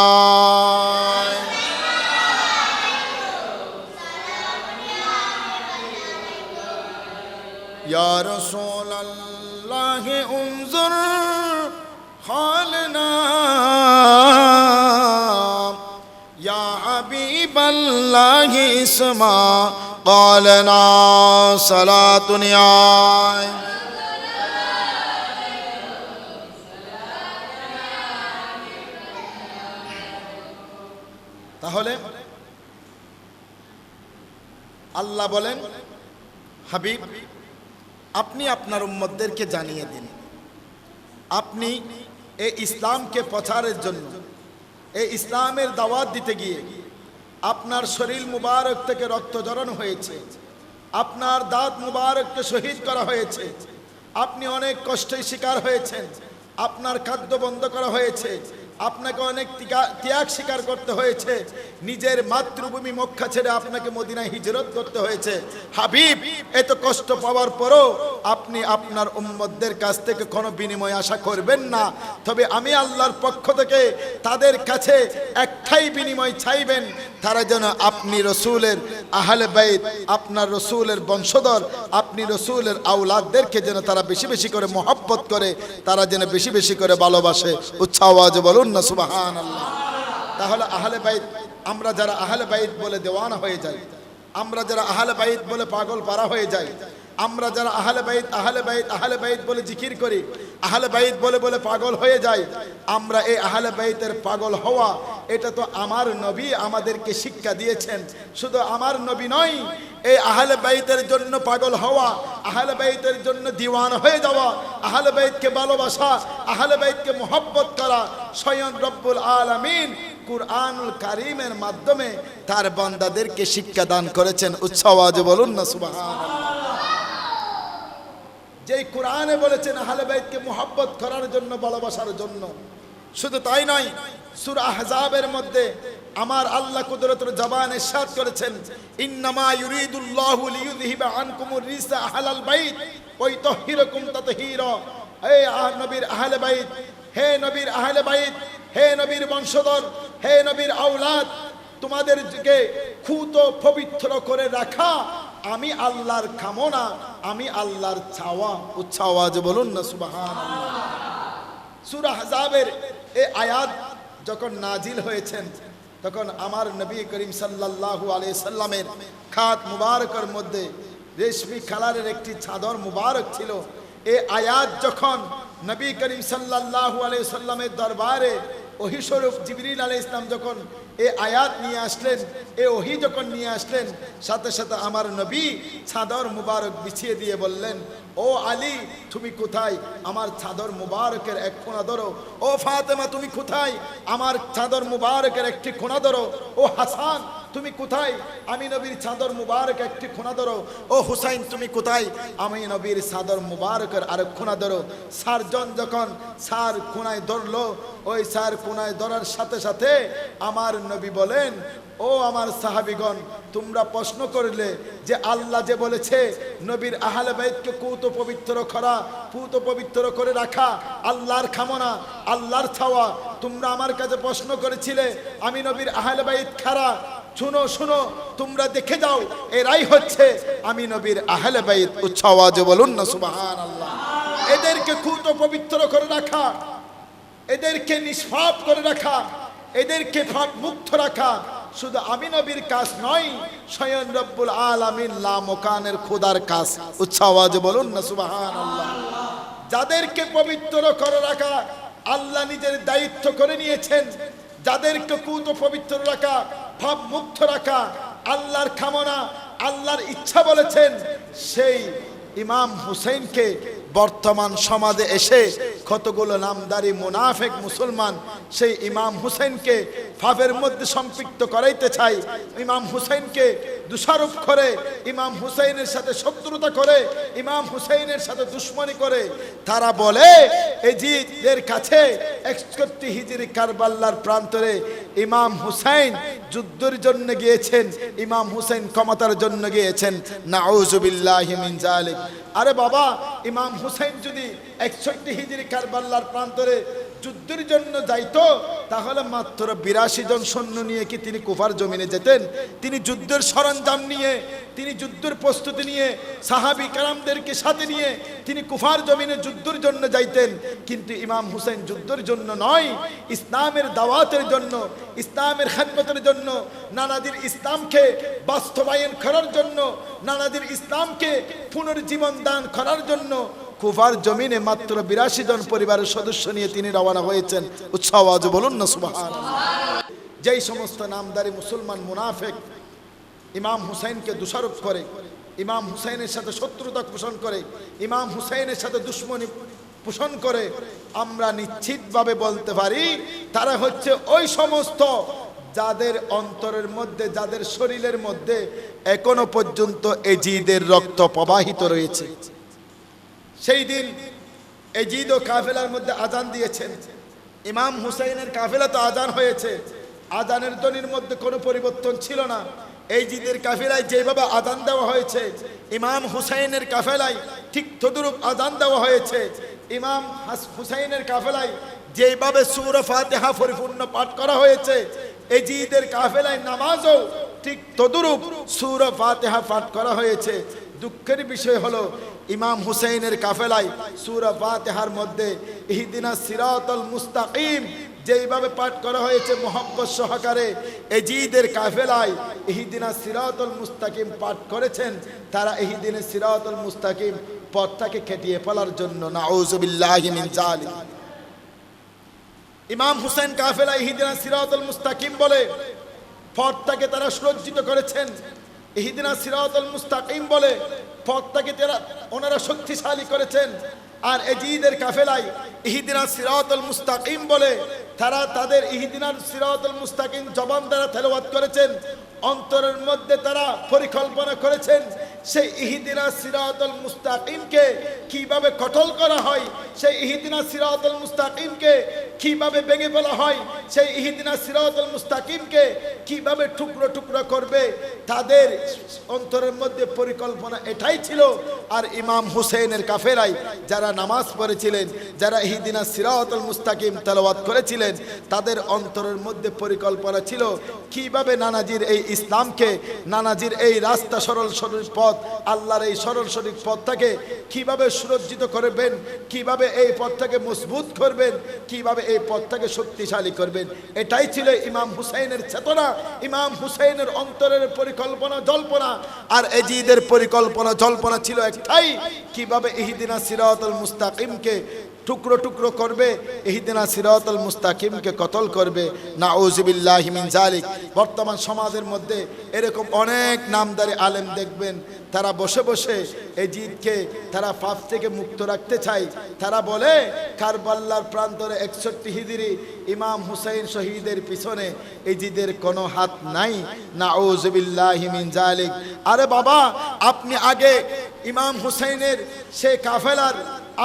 ইয়া রাসূলাল্লাহ উনজুর হালনা ইয়া হাবিবাল্লাহ ইসমা ক্বালনা সালাতুনিয়া। তাহলে আল্লাহ বলেন হাবিব আপনি আপনার উম্মতদেরকে জানিয়ে দিন, আপনি এই ইসলামকে প্রচারের জন্য, এই ইসলামের দাওয়াত দিতে গিয়ে আপনার শরীর মুবারক থেকে রক্ত ঝরানো হয়েছে, আপনার দাঁত মুবারককে শহীদ করা হয়েছে, আপনি অনেক কষ্টের শিকার হয়েছেন, আপনার খাদ্য বন্ধ করা হয়েছে, আপনাকে অনেক ত্যাগ স্বীকার করতে হয়েছে, নিজের মাতৃভূমি মক্কা ছেড়ে আপনাকে মদিনায় হিজরত করতে হয়েছে। হাবিব এত কষ্ট পাওয়ার পরও আপনি আপনার উম্মতদের কাছ থেকে কোনো বিনিময় আশা করবেন না, তবে আমি আল্লাহর পক্ষ থেকে তাদের কাছে একটাই বিনিময় চাইবেন, তারা যেন আপনি রসুলের আহলে বাইত, আপনার রসুলের বংশধর, আপনি রসুলের আওলাদদেরকে যেন তারা বেশি বেশি করে মহব্বত করে, তারা যেন বেশি বেশি করে ভালোবাসে। উচ্চ আওয়াজে বলুন না সুবহানাল্লাহ। তাহলে আহলে বাইত, আমরা যারা আহলে বাইত বলে দেওয়ানা হয়ে যাই, আমরা যারা আহলে বাইত বলে পাগল পারা হয়ে যাই, আমরা যারা আহলে বাইত আহলে বাইত আহলে বাইত বলে জিকির করি, আহলে বাইত বলে বলে পাগল হয়ে যাই, আমরা এই আহলে বাইতের পাগল হওয়া, এটা তো আমার নবী আমাদেরকে শিক্ষা দিয়েছেন। শুধু আমার নবী নয়, এই আহলে বাইতের জন্য পাগল হওয়া, আহলে বাইতের জন্য দিওয়ানা হয়ে যাওয়া, আহলে বাইতকে ভালোবাসা, আহলে বাইতকে মহব্বত করা, স্বয়ং রব্বুল আলামিন কুরআনুল কারীমের মাধ্যমে তার বান্দাদেরকে শিক্ষা দান করেছেন। উচ্চ আওয়াজে বলুন না সুবহানাল্লাহ। যেই কোরআনে বলেছেন আহলে বাইতকে মুহাব্বত করার জন্য, ভালোবাসার জন্য। শুধু তাই নয়, সূরা আহজাবের মধ্যে আমার আল্লাহ কুদরতের জবানে ইরশাদ করেছেন, ইন্নামা ইউরিদুল্লাহু লিইয়ুযহিবা আনকুমুর রিজসা আহলাল বাইত ওয়া ইউতাহহিরাকুম তাতহীরা। হে নবীর আহলে বাইত, হে নবীর আহলে বাইত, হে নবীর বংশধর, হে নবীর আওলাদ, তোমাদেরকে খুত পবিত্র করে রাখা আমি আল্লাহর কামনা, আমি আল্লাহর চাওয়া। উচ্চ আওয়াজে বলুন না সুবহানাল্লাহ। সূরা আহজাবের এই আয়াত যখন নাজিল হয়েছেন, তখন আমার নবী করিম সাল্লাল্লাহু আলাইহি সাল্লামের খাত মুবারকের মধ্যে রেশমি কালারের একটি চাদর মুবারক ছিল। এই আয়াত যখন নবী করিম সাল্লাল্লাহু আলাইহি সাল্লামের দরবারে ওহী স্বরূপ জিবরিল আলাইহিস সালাম যখন এই আয়াত নিয়ে আসলেন, এই ওহী যখন নিয়ে আসলেন, সাথে সাথে আমার নবী চাদর মুবারক বিছিয়ে দিয়ে বললেন, ও আলী তুমি কোথায়? আমার চাদর মুবারকের এক কোণা ধরো। ও ফাতেমা তুমি কোথায়? আমার চাদর মুবারকের একটি কোণা ধরো। ও হাসান তুমি কোথায়? আমি নবীর চাদর মুবারক একটি কোণা ধরো। ও হুসাইন তুমি কোথায়? আমি নবীর চাদর মুবারকের আরেক কোণা ধরো। চারজন যখন চার কোণায় ধরলো, ওই চার কোণায় ধরার সাথে সাথে আমার নবী বলেন, ও আমার সাহাবীগণ, তোমরা প্রশ্ন করলে যে আল্লাহ যে বলেছে নবীর আহলে বাইতকে কুত পবিত্র করা, পুত পবিত্র করে রাখা আল্লাহর কামনা, আল্লাহর চাওয়া, তোমরা আমার কাছে প্রশ্ন করেছিলে আমি নবীর আহলে বাইত খারা। শুনো শুনো, তোমরা দেখে যাও, এরাই হচ্ছে আমি নবীর আহলে বাইত। উচ্চ আওয়াজে বলুন না সুবহানাল্লাহ। এদেরকে কুত পবিত্র করে রাখা, এদেরকে নিষ্পাপ করে রাখা, এদেরকে পাপ মুক্ত রাখা শুধু আমি নবীর কাজ নয়, স্বয়ং রব্বুল আলামিন লামকানের খোদার কাজ। উচ্চ আওয়াজে বলুন না সুবহানাল্লাহ। যাদেরকে পবিত্র করে রাখা আল্লাহ নিজের দায়িত্ব করে নিয়েছেন, যাদেরকে কুত পবিত্র রাখা, পাপ মুক্ত রাখা আল্লাহর কামনা, আল্লাহর ইচ্ছা বলেছেন, সেই ইমাম হুসাইনকে বর্তমান সমাজে এসে কতগুলো নামদারি মুনাফিক মুসলমান সেই ইমাম হুসাইনকে পাপের মধ্যে সম্পৃক্ত করাইতে চাই, ইমাম হুসাইনকে দোষারোপ করে, ইমাম হুসাইনের সাথে শত্রুতা করে, ইমাম হুসাইনের সাথে দুশ্মনী করে। তারা বলে এজিদের কাছে 61 হিজরি কারবালার প্রান্তরে ইমাম হুসাইন যুদ্ধের জন্য গিয়েছেন, ইমাম হুসাইন ক্ষমতার জন্য গিয়েছেন। নাউজুবিল্লাহি মিন যালিক। আরে বাবা, ইমাম হুসাইন যদি 61 হিজরি কারবালার প্রান্তরে যুদ্ধের জন্য যাইতো, তাহলে মাত্র 82 জন সৈন্য নিয়ে কি তিনি কুফার জমিনে যেতেন? তিনি যুদ্ধের সরঞ্জাম নিয়ে, তিনি যুদ্ধের প্রস্তুতি নিয়ে, সাহাবী কেরামদেরকে সাথে নিয়ে তিনি কুফার জমিনে যুদ্ধের জন্য যাইতেন। কিন্তু ইমাম হুসাইন যুদ্ধের জন্য নয়, ইসলামের দাওয়াতের জন্য, ইসলামের খেদমতের জন্য, নানাদির ইসলামকে বাস্তবায়ন করার জন্য, নানাদির ইসলামকে পুনর্জীবন দান করার জন্য কুফার জমিনে মাত্র 82 জন পরিবারের সদস্য নিয়ে তিনি রওনা হয়েছেন। উচ্চ আওয়াজে বলুন না সুবহানাল্লাহ। যেই সমস্ত নামদারি মুসলমান মুনাফিক ইমাম হুসাইনকে দোষারোপ করে, ইমাম হুসাইনের সাথে শত্রুতা পোষণ করে, ইমাম হুসাইনের সাথে দুশ্মনী পোষণ করে, আমরা নিশ্চিতভাবে বলতে পারি তারা হচ্ছে ওই সমস্ত যাদের অন্তরের মধ্যে, যাদের শরীরের মধ্যে এখনো পর্যন্ত এজিদের রক্ত প্রবাহিত রয়েছে। সেই দিন এজিদ ও কাফেলার মধ্যে আজান দিয়েছেন, ইমাম হুসাইনের কাফেলা তো আজান হয়েছে, আজানের ধ্বনির মধ্যে কোনো পরিবর্তন ছিল না, এই জিদের কাফেলায় যেভাবে আযান দেওয়া হয়েছে, ইমাম হুসাইনের কাফেলায় ঠিক তদ্রূপ আযান দেওয়া হয়েছে। ইমাম হুসাইনের কাফেলায় যেভাবে সূরা ফাতিহা পরিপূর্ণ পাঠ করা হয়েছে, এজিদের কাফেলায় নামাজও ঠিক তদ্রূপ সূরা ফাতিহা পাঠ করা হয়েছে। দুঃখের বিষয় হলো ইমাম হুসাইনের কাফেলায় সূরা ফাতিহার মধ্যে ইহদিনাস সিরাতাল মুস্তাকিম যেইভাবে পাঠ করা হয়েছে মুহাব্বত সহকারে, এজিদের কাফেলায় ইহদিনাস সিরাতাল মুস্তাকিম পাঠ করেছেন তারা ইহদিনাস সিরাতাল মুস্তাকিম পথটাকে কেটিয়ে ফেলার জন্য। নাউযুবিল্লাহি মিন যালিক। ইমাম হুসাইন কাফেলা ইহদিনাস সিরাতাল মুস্তাকিম বলে পথটাকে তারা সুরক্ষিত করেছেন। ইহদিনাস সিরাতাল মুস্তাকিম বলে পথটাকে তারা ওনারা শক্তিশালী করেছেন। আর এজিদের কাফেলায় ইহদিনাস সিরাতাল মুস্তাকিম বলে তারা তাদের ইহদিনাস সিরাতাল মুস্তাকিম জবান দ্বারা তেলাওয়াত করেছেন। অন্তরের মধ্যে তারা পরিকল্পনা করেছেন সেই ইহদিনাস সিরাতাল মুস্তাকিমকে কিভাবে কতল করা হয়, সেই ইহদিনাস সিরাতাল মুস্তাকিমকে কিভাবে ভেঙে ফেলা হয়, সেই ইহদিনাস সিরাতাল মুস্তাকিমকে কিভাবে টুকরো টুকরো করবে, তাদের অন্তরের মধ্যে পরিকল্পনা এটাই ছিল। আর ইমাম হুসাইনের কাফেলায় যারা নামাজ পড়েছিলেন, যারা ইহদিনাস সিরাতাল মুস্তাকিম তেলাওয়াত করেছিলেন, তাদের অন্তরের মধ্যে পরিকল্পনা ছিল কিভাবে নানাজির এই ইসলামকে, নানাজির এই রাস্তা সরল সঠিক পথ, আল্লাহর এই সরল সঠিক পথটাকে কিভাবে সুরক্ষিত করবেন, কিভাবে এই পথটাকে মজবুত করবেন, কিভাবে এই পথটাকে শক্তিশালী করবেন। এটাই ছিল ইমাম হুসাইনের চেতনা, ইমাম হুসাইনের অন্তরের পরিকল্পনা জল্পনা। আর এজিদের পরিকল্পনা জল্পনা ছিল একটাই, কিভাবে ইহদিনাস সিরাতাল মুস্তাকিমকে টুকরো টুকরো করবে, ইহদিনাস সিরাতাল মুস্তাকিমকে কতল করবে। নাউযুবিল্লাহি মিন যালিক। বর্তমান সমাজের মধ্যে এরকম অনেক নামদারি আলেম দেখবেন, তারা বসে বসে এজিদকে তারা পাপ থেকে মুক্ত রাখতে চায়। তারা বলে কারবালার প্রান্তরে 61 হিজরি ইমাম হুসাইন শহীদের পিছনে এজিদের কোনো হাত নাই। নাউযুবিল্লাহি মিন যালিক। আরে বাবা, আপনি আগে ইমাম হুসাইনের সেই কাফেলার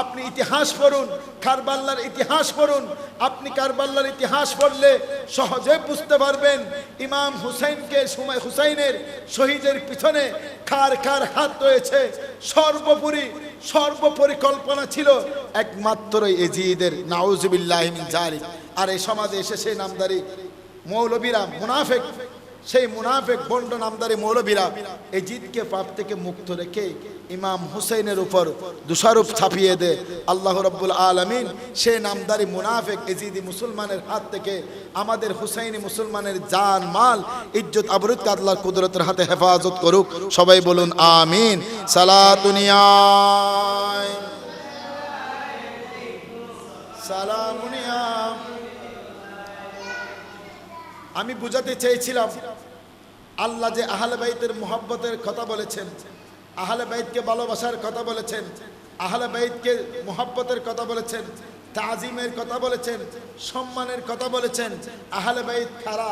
আপনি ইতিহাস পড়ুন, কারবালার ইতিহাস পড়ুন। আপনি কারবালার ইতিহাস পড়লে সহজে বুঝতে পারবেন ইমাম হুসাইনকে হুসাইনের শহীদের পিছনে কার কার হাত রয়েছে। সর্বপরিকল্পনা ছিল একমাত্র এজিদের। নাউযুবিল্লাহি মিন যালিক। আর এই সমাজে এসে সেই নামদারি মৌলবীরা, মুনাফিক, সেই মুনাফিক বন্ড নামদারি মৌলবীরা এজিদকে পাপ থেকে মুক্ত রেখে ইমাম হুসাইনের উপর দোষারোপ ছাপিয়ে দেয়। আল্লাহ রাব্বুল আলামিন সেই নামদারি মুনাফিক এজিদি মুসলমানের হাত থেকে আমাদের হুসাইনি মুসলমানের জান মাল ইজ্জত আবরুত আল্লাহর কুদরতের হাতে হেফাজত করুক। সবাই বলুন আমিন। সালাতুনিয়া সালামুনিয়া। আমি বুঝাতে চেয়েছিলাম আল্লাহ যে আহলে বাইতের মুহাব্বতের কথা বলেছেন, আহলে বাইতকে ভালোবাসার কথা বলেছেন, আহলে বাইতকে মুহাব্বতের কথা বলেছেন, তাজিমের কথা বলেছেন, সম্মানের কথা বলেছেন। আহলে বাইত কারা,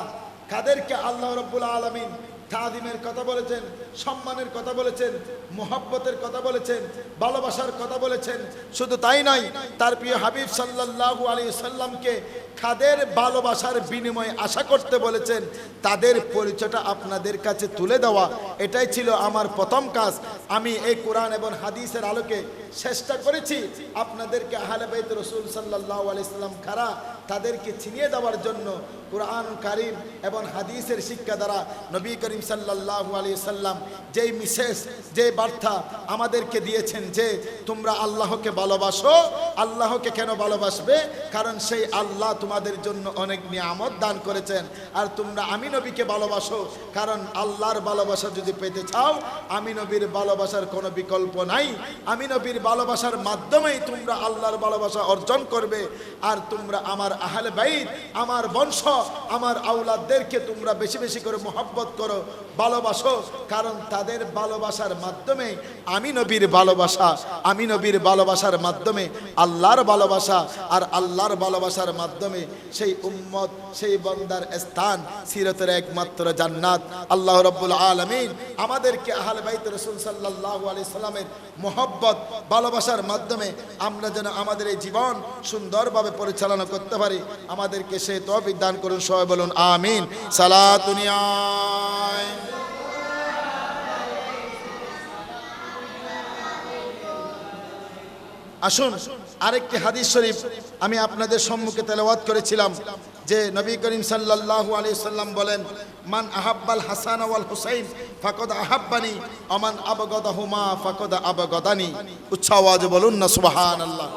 কাদেরকে আল্লাহ রাব্বুল আলামিন তাজিমের কথা বলেছেন, সম্মানের কথা বলেছেন, মুহাব্বতের কথা বলেছেন, ভালোবাসার কথা বলেছেন। শুধু তাই নয়, তার প্রিয় হাবিব সাল্লাল্লাহু আলাইহি সাল্লামকে কাদের ভালোবাসার বিনিময়ে আশা করতে বলেছেন, তাদের পরিচয়টা আপনাদের কাছে তুলে দেওয়া, এটাই ছিল আমার প্রথম কাজ। আমি এই কোরআন এবং হাদিসের আলোকে চেষ্টা করেছি আপনাদেরকে আহলে বাইত রাসূল সাল্লাল্লাহু আলাইহি সাল্লাম কারা, তাদেরকে চিনিয়ে দেওয়ার জন্য। কোরআন কারীম এবং হাদিসের শিক্ষা দ্বারা নবী করিম সাল্লাল্লাহু আলাইহি সাল্লাম যেই মেসেজ, যে বার্তা আমাদেরকে দিয়েছেন যে তোমরা আল্লাহকে ভালোবাসো। আল্লাহকে কেন ভালোবাসবে? কারণ সেই আল্লাহ তোমাদের জন্য অনেক নিয়ামত দান করেছেন। আর তোমরা আমি নবীকে ভালোবাসো, কারণ আল্লাহর ভালোবাসা যদি পেতে চাও, আমি নবীর ভালোবাসার কোনো বিকল্প নাই। আমি নবীর ভালোবাসার মাধ্যমেই তোমরা আল্লাহর ভালোবাসা অর্জন করবে। আর তোমরা আমার আহলে বাইত, আমার বংশ, আমার আওলাদদেরকে তোমরা বেশি বেশি করে মুহাব্বত করো, ভালোবাসো, কারণ তাদের ভালোবাসার মাধ্যমে আমি নবীর ভালোবাসা, আমি নবীর ভালোবাসার মাধ্যমে আল্লাহর ভালোবাসা, আর আল্লাহর ভালোবাসার মাধ্যমে সেই উম্মত, সেই বান্দার স্থান সিরাতের একমাত্র জান্নাত। আল্লাহ রাব্বুল আলামিন আমাদেরকে আহলে বাইত রাসূল সাল্লাল্লাহু আলাইহি সাল্লামের মুহাব্বত, ভালোবাসার মাধ্যমে আমরা যেন আমাদের এই জীবন সুন্দরভাবে পরিচালনা করতে পারি, আমাদেরকে সেই তৌফিক দান করুন। সবাই বলুন আমিন। সালাতুনিয়া। আসুন আরেকটি হাদিস শরীফ আমি আপনাদের সম্মুখে তেলাওয়াত করেছিলাম যে নবী করিম সাল্লাল্লাহু আলাইহি সাল্লাম বলেন, মান আহাব্বাল হাসান ওয়াল হুসাইন ফাকাদ আহাব্বানি ওয়া মান আবগাদাহুমা ফাকাদ আবগাদানি। উচ্চ আওয়াজে বলুন না সুবহানাল্লাহ।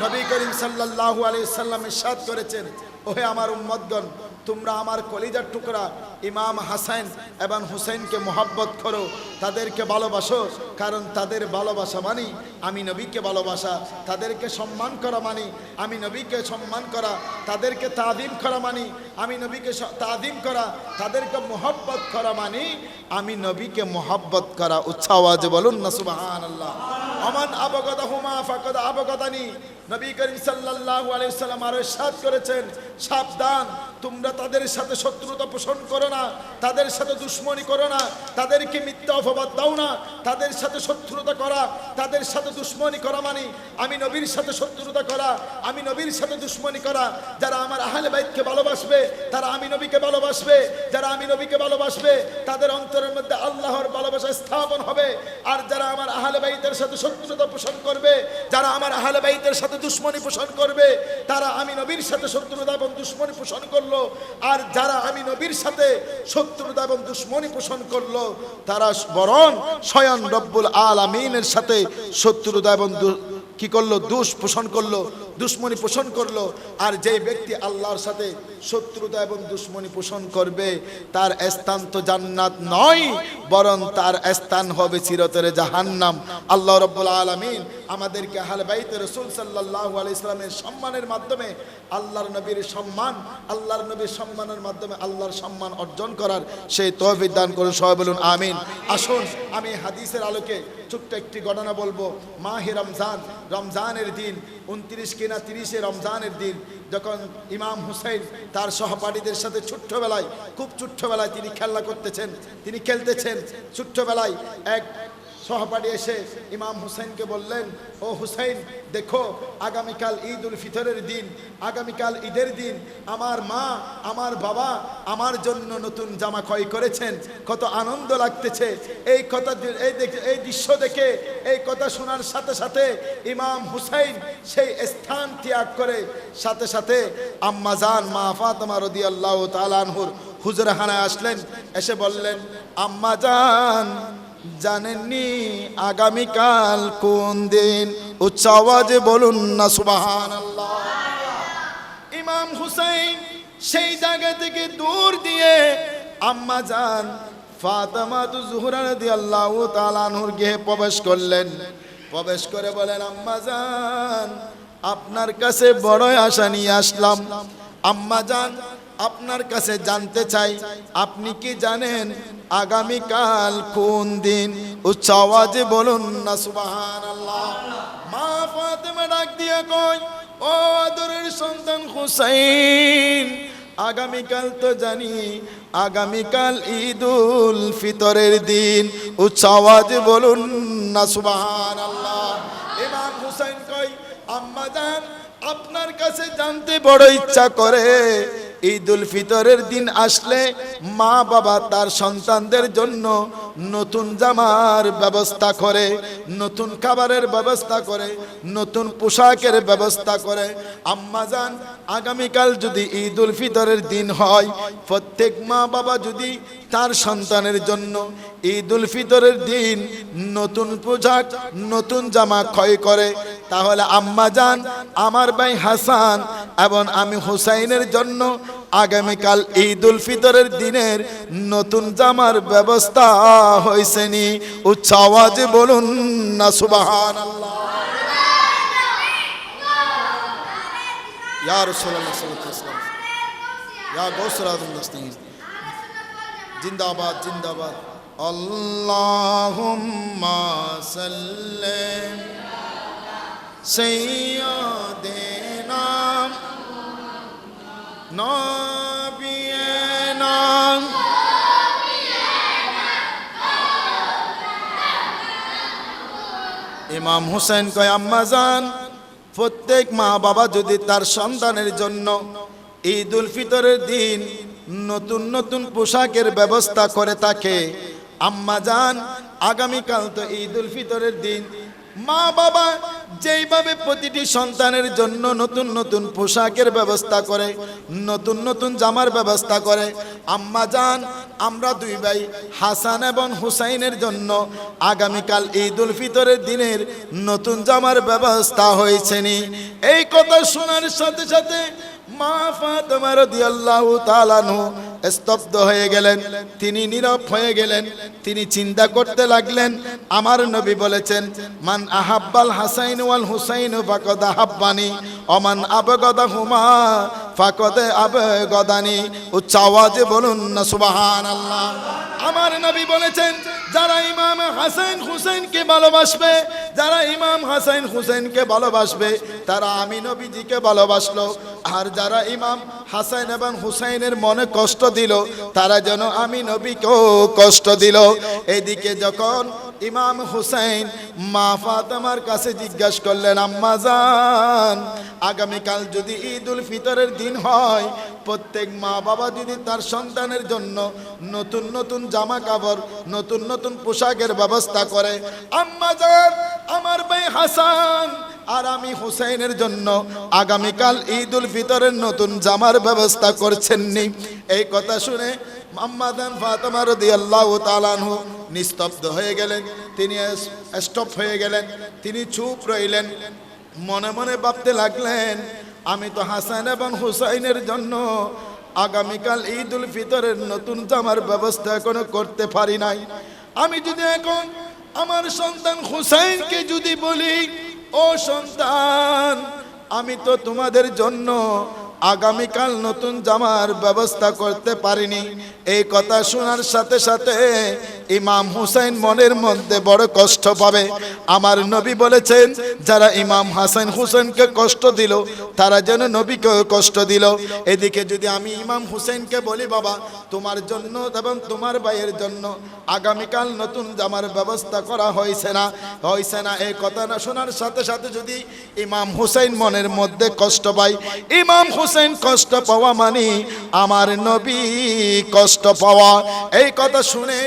নবী করিম সাল্লাল্লাহু আলাইহি সাল্লাম ইরশাদ করেছেন, ওহে আমার উম্মতগণ, তোমরা আমার কলিজার টুকরা ইমাম হাসান এবং হুসাইনকে মোহাব্বত করো, তাদেরকে ভালোবাসো, কারণ তাদের ভালোবাসা মানে আমি নবীকে ভালোবাসা, তাদেরকে সম্মান করা মানে আমি নবীকে সম্মান করা, তাদেরকে তাজিম করা মানে আমি নবীকে তাজিম করা, তাদেরকে মোহাব্বত করা মানে আমি নবীকে মোহাব্বত করা। উচ্চ আওয়াজে বলুন না সুবহানাল্লাহ। আমান আবগাদাহুমা ফাকাদ আবগাদানি। নবী করিম সাল্লাল্লাহু আলাইহি ওয়াসাল্লাম আরো ইরশাদ করেছেন, সাবধান, তোমরা তাদের সাথে শত্রুতা পোষণ করো না, তাদের সাথে দুশমনি করো না, তাদেরকে মিথ্যা অপবাদ দাও না। তাদের সাথে শত্রুতা করা, তাদের সাথে দুশমনি করা মানে আমি নবীর সাথে শত্রুতা করা, আমি নবীর সাথে দুশমনি করা। যারা আমার আহলে বাইতকে ভালোবাসবে তারা আমি নবীকে ভালোবাসবে, যারা আমি নবীকে ভালোবাসবে তাদের অন্তরের মধ্যে আল্লাহর ভালোবাসা স্থাপন হবে। আর যারা আমার আহলে বাইতের সাথে শত্রুতা পোষণ করবে, যারা আমার আহলে বাইতের সাথে দুশমনি পোষণ করবে, তারা আমি নবীর সাথে শত্রুতা এবং দুশমনি পোষণ করলো। আর যারা আমি নবীর সাথে শত্রুতা এবং দুশমনি পোষণ করলো, তারা বরং স্বয়ং রব্বুল আলামিনের সাথে শত্রুতা এবং কি করলো, দুষ পোষণ করলো, দুশমনি পোষণ করলো। আর যে ব্যক্তি আল্লাহর সাথে শত্রুতা এবং দুশমনি পোষণ করবে তার স্থান তো জান্নাত নয়, বরং তার স্থান হবে চিরতরে জাহান্নাম। আল্লাহ রাব্বুল আলামিন আমাদেরকে আহলে বাইতে রাসূল সাল্লাল্লাহু আলাইহি সাল্লামের সম্মানের মাধ্যমে আল্লাহর নবীর সম্মান, আল্লাহর নবীর সম্মানের মাধ্যমে আল্লাহর সম্মান অর্জন করার সেই তৌফিক দান করুন, সবাই বলুন আমিন। আসুন আমি হাদিসের আলোকে ছোট্ট একটি ঘটনা বলবো। মাহে রমজান, রমজানের দিন 29 কিনা 30 রমজানের দিন যখন ইমাম হুসাইন তার সহপাঠীদের সাথে ছোট্টবেলায়, খুব ছোট্টবেলায় তিনি খেলা করতেছেন, তিনি খেলতেছেন, ছোট্টবেলায় এক সহপাঠী এসে ইমাম হুসাইনকে বললেন, ও হুসাইন দেখো আগামীকাল ঈদ উল ফিতরের দিন, আগামীকাল ঈদের দিন আমার মা আমার বাবা আমার জন্য নতুন জামা ক্রয় করেছেন, কত আনন্দ লাগতেছে। এই কথা এই দৃশ্য দেখে, এই কথা শোনার সাথে সাথে ইমাম হুসাইন সেই স্থান ত্যাগ করে সাথে সাথে আম্মা জান মা ফাতেমা রাদিয়াল্লাহু তাআলা আনহুর হুজরাখানায় আসলেন। এসে বললেন, আম্মা জান জানেননি আগামীকাল কোন দিন? উচ্চ আওয়াজে বলুন না সুবহানাল্লাহ। ইমাম হুসাইন সেই জায়গা থেকে দূর দিয়ে আম্মা জান ফাতেমা জোহরা রাদিয়াল্লাহু তাআলা আনহুর গৃহে প্রবেশ করলেন। প্রবেশ করে বলেন, আম্মা জান আপনার কাছে বড় আশা নিয়ে আসলাম। আম্মা জান আপনার কাছে জানতে চাই, আপনি কি জানেন আগামীকাল কোন দিন? উচ্চ আওয়াজে বলুন না সুবহানাল্লাহ। মা ফাতেমা ডাক দিয়ে কয়, ও আদরের সন্তান হুসাইন, আগামীকাল তো জানি আগামীকাল ঈদুল ফিতরের দিন। উচ্চ আওয়াজে বলুন না সুবহানাল্লাহ। ইমাম হুসাইন কয়, আম্মা জান আপনার কাছে জানতে বড় ইচ্ছা করে, ঈদুল ফিতরের দিন আসলে মা বাবা তার সন্তানদের জন্য নতুন জামার ব্যবস্থা করে, নতুন খাবারের ব্যবস্থা করে, নতুন পোশাকের ব্যবস্থা করে। আম্মা জান আগামীকাল যদি ঈদুল ফিতরের দিন হয়, প্রত্যেক মা বাবা যদি তার সন্তানের জন্য ঈদুল ফিতরের দিন নতুন পোশাক নতুন জামা ক্রয় করে, তাহলে আম্মা জান আমার ভাই হাসান এবং আমি হুসাইনের জন্য আগামীকাল ঈদুল ফিতরের দিনের নতুন জামার ব্যবস্থা হয়েছে নি? উচ্চ আওয়াজে বলুন না সুবহানাল্লাহ। ইয়া রাসূলুল্লাহ সাল্লাল্লাহু আলাইহি ওয়াসাল্লাম, ইয়া গৌসুল আযম দস্তিগীর, জিন্দাবাদ জিন্দাবাদ। আল্লাহুম্মা সাল্লি সাইয়্যিদিনা নবিয়িনা ইমাম হুসাইন কয়, আম্মা জান প্রত্যেক মা বাবা যদি তার সন্তানের জন্য ঈদুল ফিতরের দিন নতুন নতুন পোশাকের ব্যবস্থা করে থাকে, আম্মা জান আগামীকাল তো ঈদুল ফিতরের দিন, মা বাবা যেইভাবে প্রতিটি সন্তানের জন্য নতুন নতুন পোশাকের ব্যবস্থা করে, নতুন নতুন জামার ব্যবস্থা করে, আম্মা জান আমরা দুই ভাই হাসান এবং হুসাইনের জন্য আগামীকাল ঈদুল ফিতরের দিনের নতুন জামার ব্যবস্থা হয়েছে নি। এই কথা শোনার সাথে সাথে মা ফাতেমা রাদিয়াল্লাহু তাআলা আনহা স্তব্ধ হয়ে গেলেন, তিনি নীরব হয়ে গেলেন। তিনি চিন্তা করতে লাগলেন, আমার নবী বলেছেন মান আহাব্বাল হাসাইন ওয়াল হুসাইন ফাকাদ আহাব্বানি ওমান আবগাদাহুমা ফাকাদ আবগাদানি। উচ্চ আওয়াজে বলুন না সুবহানাল্লাহ। আমার নবী বলেছেন যারা ইমাম হাসান হুসাইনকে ভালোবাসবে, যারা ইমাম হাসান হুসাইনকে ভালোবাসবে তারা আমি নবীজিকে ভালোবাসলো, আর যারা ইমাম হাসান এবং হুসাইনের মনে কষ্ট দিল তারা যেন আমি নবীকেও কষ্ট দিল। এদিকে যখন ইমাম হুসাইন মা ফাতেমার কাছে জিজ্ঞাসা করলেন, আম্মা জান আগামীকাল যদি ঈদুল ফিতরের দিন হয়, প্রত্যেক মা বাবা যদি তার সন্তানের জন্য নতুন নতুন জামা কাপড় নতুন নতুন পোশাকের ব্যবস্থা করে, আম্মা জান আমার ভাই হাসান আর আমি হুসাইনের জন্য আগামীকাল ঈদুল ফিতরের নতুন জামার ব্যবস্থা করছেননি। এই কথা শুনে আম্মা জান ফাতেমা রাদিয়াল্লাহু তাআলা আনহা নিস্তব্ধ হয়ে গেলেন, তিনি স্টপ হয়ে গেলেন, তিনি চুপ রইলেন। মনে মনে ভাবতে লাগলেন আমি তো হাসান এবং হুসাইনের জন্য আগামীকাল ঈদুল ফিতরের নতুন জামার ব্যবস্থা এখনো করতে পারি নাই। আমি যদি এখন আমার সন্তান হুসাইনকে যদি বলি, ও সন্তান আমি তো তোমাদের জন্য আগামীকাল নতুন জামার ব্যবস্থা করতে পারিনি, এই কথা শোনার সাথে সাথে ইমাম হুসাইন মনের মধ্যে বড় কষ্ট পাবে। আমার নবী বলেছেন যারা ইমাম হাসান হুসাইনকে কষ্ট দিল তারা যেন নবীকেও কষ্ট দিল। এদিকে যদি আমি ইমাম হুসাইনকে বলি বাবা তোমার জন্য এবং তোমার ভাইয়ের জন্য আগামীকাল নতুন জামার ব্যবস্থা করা হয়েছে না, এই কথা না শোনার সাথে সাথে যদি ইমাম হুসাইন মনের মধ্যে কষ্ট পায়, ইমাম হুসাইন কষ্ট পাওয়া মানে আমার নবী কষ্ট পাওয়া। এই কথা শুনে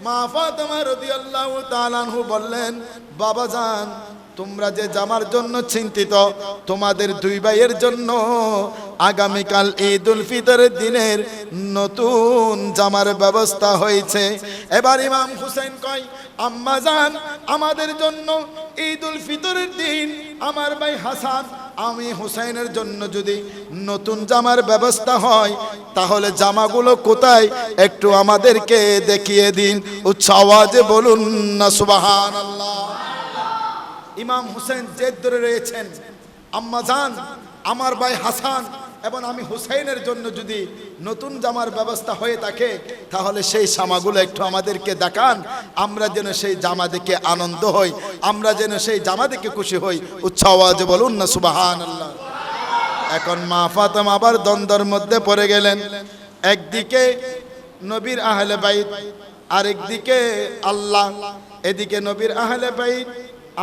মা ফাতেমা রাদিয়াল্লাহু তাআলা আনহা বললেন, বাবা জান তোমরা যে জামার জন্য চিন্তিত, তোমাদের দুই ভাইয়ের জন্য আগামীকাল ঈদুল ফিতরের দিনের নতুন জামার ব্যবস্থা হয়েছে। এবার ইমাম হুসাইন কয়, আম্মা জান আমাদের জন্য ঈদুল ফিতরের দিন আমার ভাই হাসান আমি হুসাইনের জন্য যদি নতুন জামার ব্যবস্থা হয় তাহলে জামাগুলো কোথায় একটু আমাদেরকে দেখিয়ে দিন। উচ্চ আওয়াজে বলুন না সুবহানাল্লাহ। ইমাম হুসাইন জেদ ধরে রয়েছেন, আম্মা জান আমার ভাই হাসান এবং আমি হুসাইনের জন্য যদি নতুন জামার ব্যবস্থা হয়ে থাকে তাহলে সেই জামাগুলো একটু আমাদেরকে দেখান, আমরা যেন সেই জামা দেখে আনন্দ হই, আমরা যেন সেই জামা দেখে খুশি হই। উচ্চ আওয়াজে বলুন না সুবহানাল্লাহ। এখন মা ফাতেমা আবার দ্বন্দ্বের মধ্যে পড়ে গেলেন, একদিকে নবীর আহলে বাইত আরেকদিকে আল্লাহ। এদিকে নবীর আহলে বাইত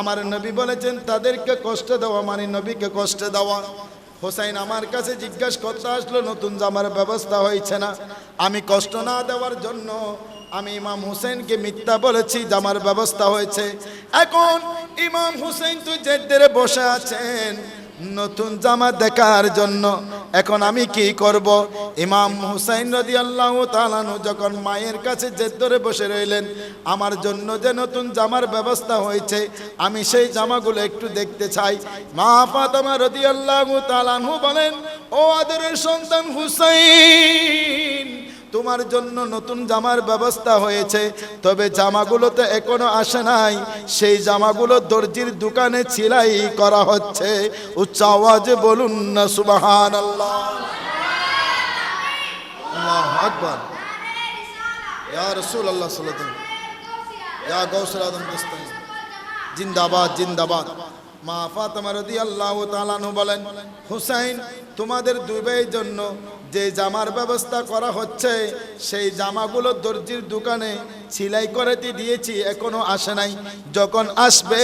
আমার নবী বলেছেন তাদেরকে কষ্ট দেওয়া মানে নবীকে কষ্ট দেওয়া। হোসাইন আমার কাছে জিজ্ঞাসা করতে আসলো নতুন জামার ব্যবস্থা হয়েছে না, আমি কষ্ট না দেওয়ার জন্য আমি ইমাম হুসাইনকে মিথ্যা বলেছি জামার ব্যবস্থা হয়েছে। এখন ইমাম হুসাইন তো জেদ ধরে বসে আছেন নতুন জামা দেখার জন্য, এখন আমি কি করব? ইমাম হুসাইন রাদিয়াল্লাহু তাআলা আনহু যখন মায়ের কাছে জেদ ধরে বসে রইলেন আমার জন্য যে নতুন জামার ব্যবস্থা হয়েছে আমি সেই জামাগুলো একটু দেখতে চাই। মা ফাতেমা রাদিয়াল্লাহু তাআলা আনহা বলেন, ও আদরের সন্তান হুসাইন তোমার জন্য নতুন জামার ব্যবস্থা হয়েছে, তবে জামাগুলোতে এখনো আসে নাই, সেই জামাগুলো দর্জির দোকানে সেলাই করা হচ্ছে। উচ্চ আওয়াজে বলুন না সুবহানাল্লাহ। আল্লাহু আকবার। ইয়া রাসূলুল্লাহ সাল্লাল্লাহু আলাইহি ওয়াসাল্লাম, ইয়া গাউসুল আযম দস্তানি, জিন্দাবাদ জিন্দাবাদ। মা ফাতেমা রাদিয়াল্লাহু তাআলা আনহা বলেন, হুসাইন তোমাদের দুই ভাইয়ের জন্য যে জামার ব্যবস্থা করা হচ্ছে সেই জামাগুলো দর্জির দোকানে সেলাই করে দিয়েছি, এখনো আসে নাই, যখন আসবে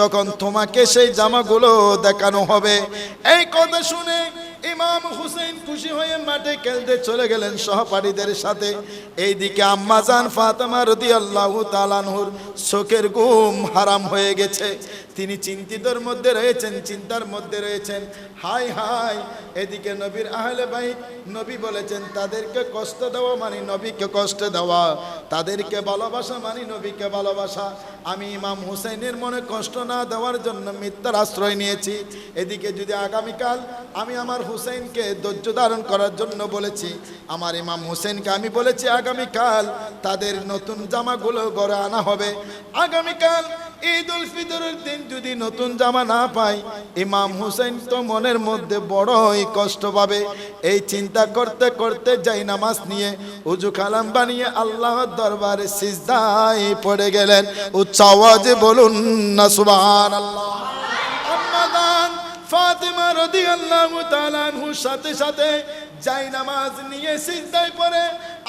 তখন তোমাকে সেই জামাগুলো দেখানো হবে। এই কথা শুনে ইমাম হুসাইন খুশি হয়ে মাঠে খেলতে চলে গেলেন সহপাঠীদের সাথে। এইদিকে আম্মা জান ফাতেমা রাদিয়াল্লাহু তাআলা আনহুর চোখের ঘুম হারাম হয়ে গেছে। তিনি চিন্তিতর মধ্যে রয়েছেন, চিন্তার মধ্যে রয়েছেন। হাই হাই, এদিকে নবীর আহলে বাইত, নবী বলেছেন তাদেরকে কষ্ট দেওয়া মানে নবীকে কষ্ট দেওয়া, তাদেরকে ভালোবাসা মানে নবীকে ভালোবাসা। আমি ইমাম হুসাইনের মনে কষ্ট না দেওয়ার জন্য মিথ্যার আশ্রয় নিয়েছি। এদিকে যদি আগামীকাল আমি আমার হুসাইনকে ধৈর্য ধারণ করার জন্য বলেছি, আমার ইমাম হুসাইনকে আমি বলেছি আগামীকাল তাদের নতুন জামাগুলো ঘরে আনা হবে। আগামীকাল ঈদ উল ফিতরের দিন যদি নতুন জামা না পাই, ইমাম হুসাইন তো মনের মধ্যে বড়ই কষ্ট পাবে। এই চিন্তা করতে করতে যাই নামাজ নিয়ে উজু কালাম বানিয়ে আল্লাহর দরবারে সিজদায় পড়ে গেলেন। উচ্চ আওয়াজে বলুন না সুবহানাল্লাহ। আম্মা জান ফাতেমা রাদিয়াল্লাহু তাআলা আনহুর সাথে সাথে যাই নামাজ নিয়ে সিজদায় পড়ে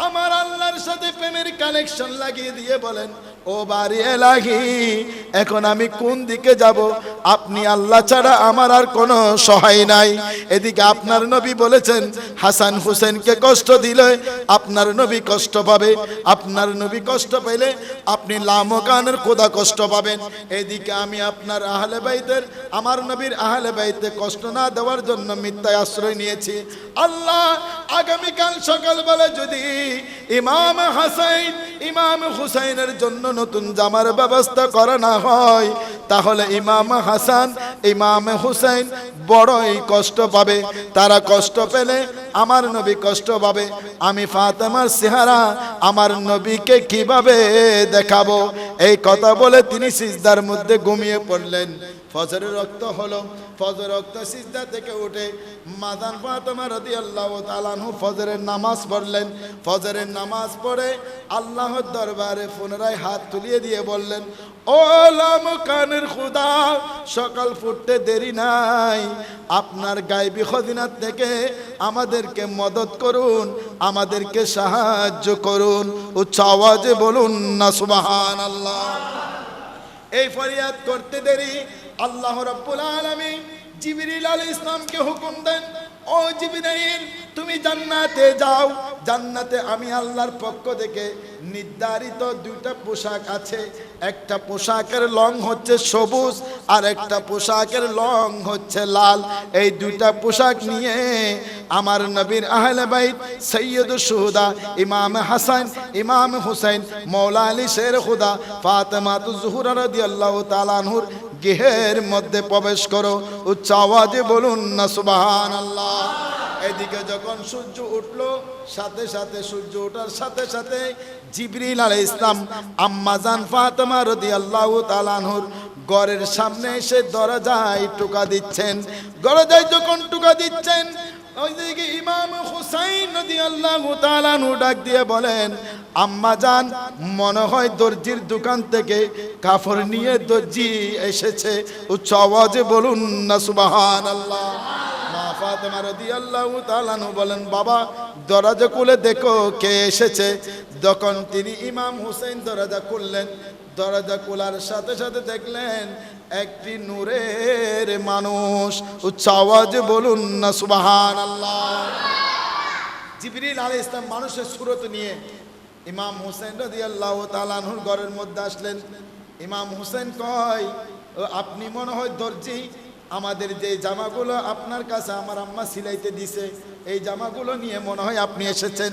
আমার আল্লাহর সাথে প্রেমের কানেকশন লাগিয়ে দিয়ে বলেন, ও বাড়ি এলাহি, এখন আমি কোন দিকে যাব? আপনি আল্লাহ ছাড়া আমার আর কোনো সহায় নাই। এদিকে আপনার নবী বলেছেন হাসান হুসেনকে কষ্ট দিলে আপনার নবী কষ্ট পাবে, আপনার নবী কষ্ট পেলে আপনি লামকানের খোদা কষ্ট পাবেন। এদিকে আমি আপনার আহলে বাইতের, আমার নবীর আহলে বাইতে কষ্ট না দেওয়ার জন্য মিথ্যায় আশ্রয় নিয়েছি। আল্লাহ আগামীকাল সকালবেলা যদি ইমাম হাসাইন ইমাম হুসাইনের জন্য নতুন জামার ব্যবস্থা করা না হয়, তাহলে ইমাম হাসান ইমাম হুসাইন বড়ই কষ্ট পাবে। তারা কষ্ট পেলে আমার নবী কষ্ট পাবে। আমি ফাতেমার চেহারা আমার নবীকে কিভাবে দেখাবো? এই কথা বলে তিনি সিজদার মধ্যে ঘুমিয়ে পড়লেন। ফজরের রক্ত হলো, ফজর রক্ত সিজদা থেকে উঠে মাদান ফাতেমা রাদিয়াল্লাহু তাআলা আনহু ফজরের নামাজ পড়লেন। ফজরের নামাজ পড়ে আল্লাহর দরবারে পুনরায় হাত তুলিয়ে দিয়ে বললেন, ও লামকানের খোদা, সকাল ফুটতে দেরি নাই, আপনার গায়বী খজিনাত থেকে আমাদেরকে মদত করুন, আমাদেরকে সাহায্য করুন। উচ্চ আওয়াজে বলুন না সুবহানাল্লাহ। এই ফরিয়াদ করতে দেরি আল্লাহ রাব্বুল আলামিন জিবরিল আলাইহিস সালামকে হুকুম দেন, ও জিবরাইল, তুমি জান্নাতে যাও। জান্নাতে আমি আল্লাহর পক্ষ থেকে নির্ধারিত দুইটা পোশাক আছে। একটা পোশাকের রং হচ্ছে সবুজ আর একটা পোশাকের রং হচ্ছে লাল। এই দুইটা পোশাক নিয়ে আমার নবীর আহলে বাইত সৈয়দুশ শুহাদা ইমাম হাসান ইমাম হুসাইন মওলা আলী শের খুদা ফাতেমাতুজ জোহরা রাদিয়াল্লাহু তাআলা আনহুর গৃহের মধ্যে প্রবেশ করো। উচ্চ আওয়াজে বলুন না সুবহানাল্লাহ। এদিকে যখন সূর্য উঠলো, সাথে সাথে সূর্য ওঠার সাথে সাথে জিবরিল আলাইহিস সালাম আম্মা জান ফাতেমা রাদিয়াল্লাহু তাআলা আনহুর ঘরের সামনে এসে দরজায় টোকা দিচ্ছেন। দরজায় যখন টোকা দিচ্ছেন, ওইদিকে ইমাম হুসাইন রাদিয়াল্লাহু তাআলা আনহু ডাক দিয়ে বলেন, আম্মা জান, মনে হয় দর্জির দোকান থেকে কাপড় নিয়ে দর্জি এসেছে। উচ্চ আওয়াজে বলুন না সুবহানাল্লাহ। মা ফাতেমা রাদিয়াল্লাহু তাআলা আনহু বলেন, বাবা দরজা খুলে দেখো কে এসেছে। যখন তিনি ইমাম হুসাইন দরজা খুললেন, দরজা খোলার সাথে সাথে দেখলেন একটি নূরের মানুষ। উচ্চ আওয়াজে বলুন না সুবহানাল্লাহ। জিবরিল আলাইহিস সালাম মানুষের সুরত নিয়ে ইমাম হুসাইন রাদিয়াল্লাহু তাআলা আনহুর ঘরের মধ্যে আসলেন। ইমাম হুসাইন কয়, আপনি মনে হয় দর্জি, আমাদের যে জামাগুলো আপনার কাছে আমার আম্মা সিলাইতে দিছে, এই জামাগুলো নিয়ে মনে হয় আপনি এসেছেন।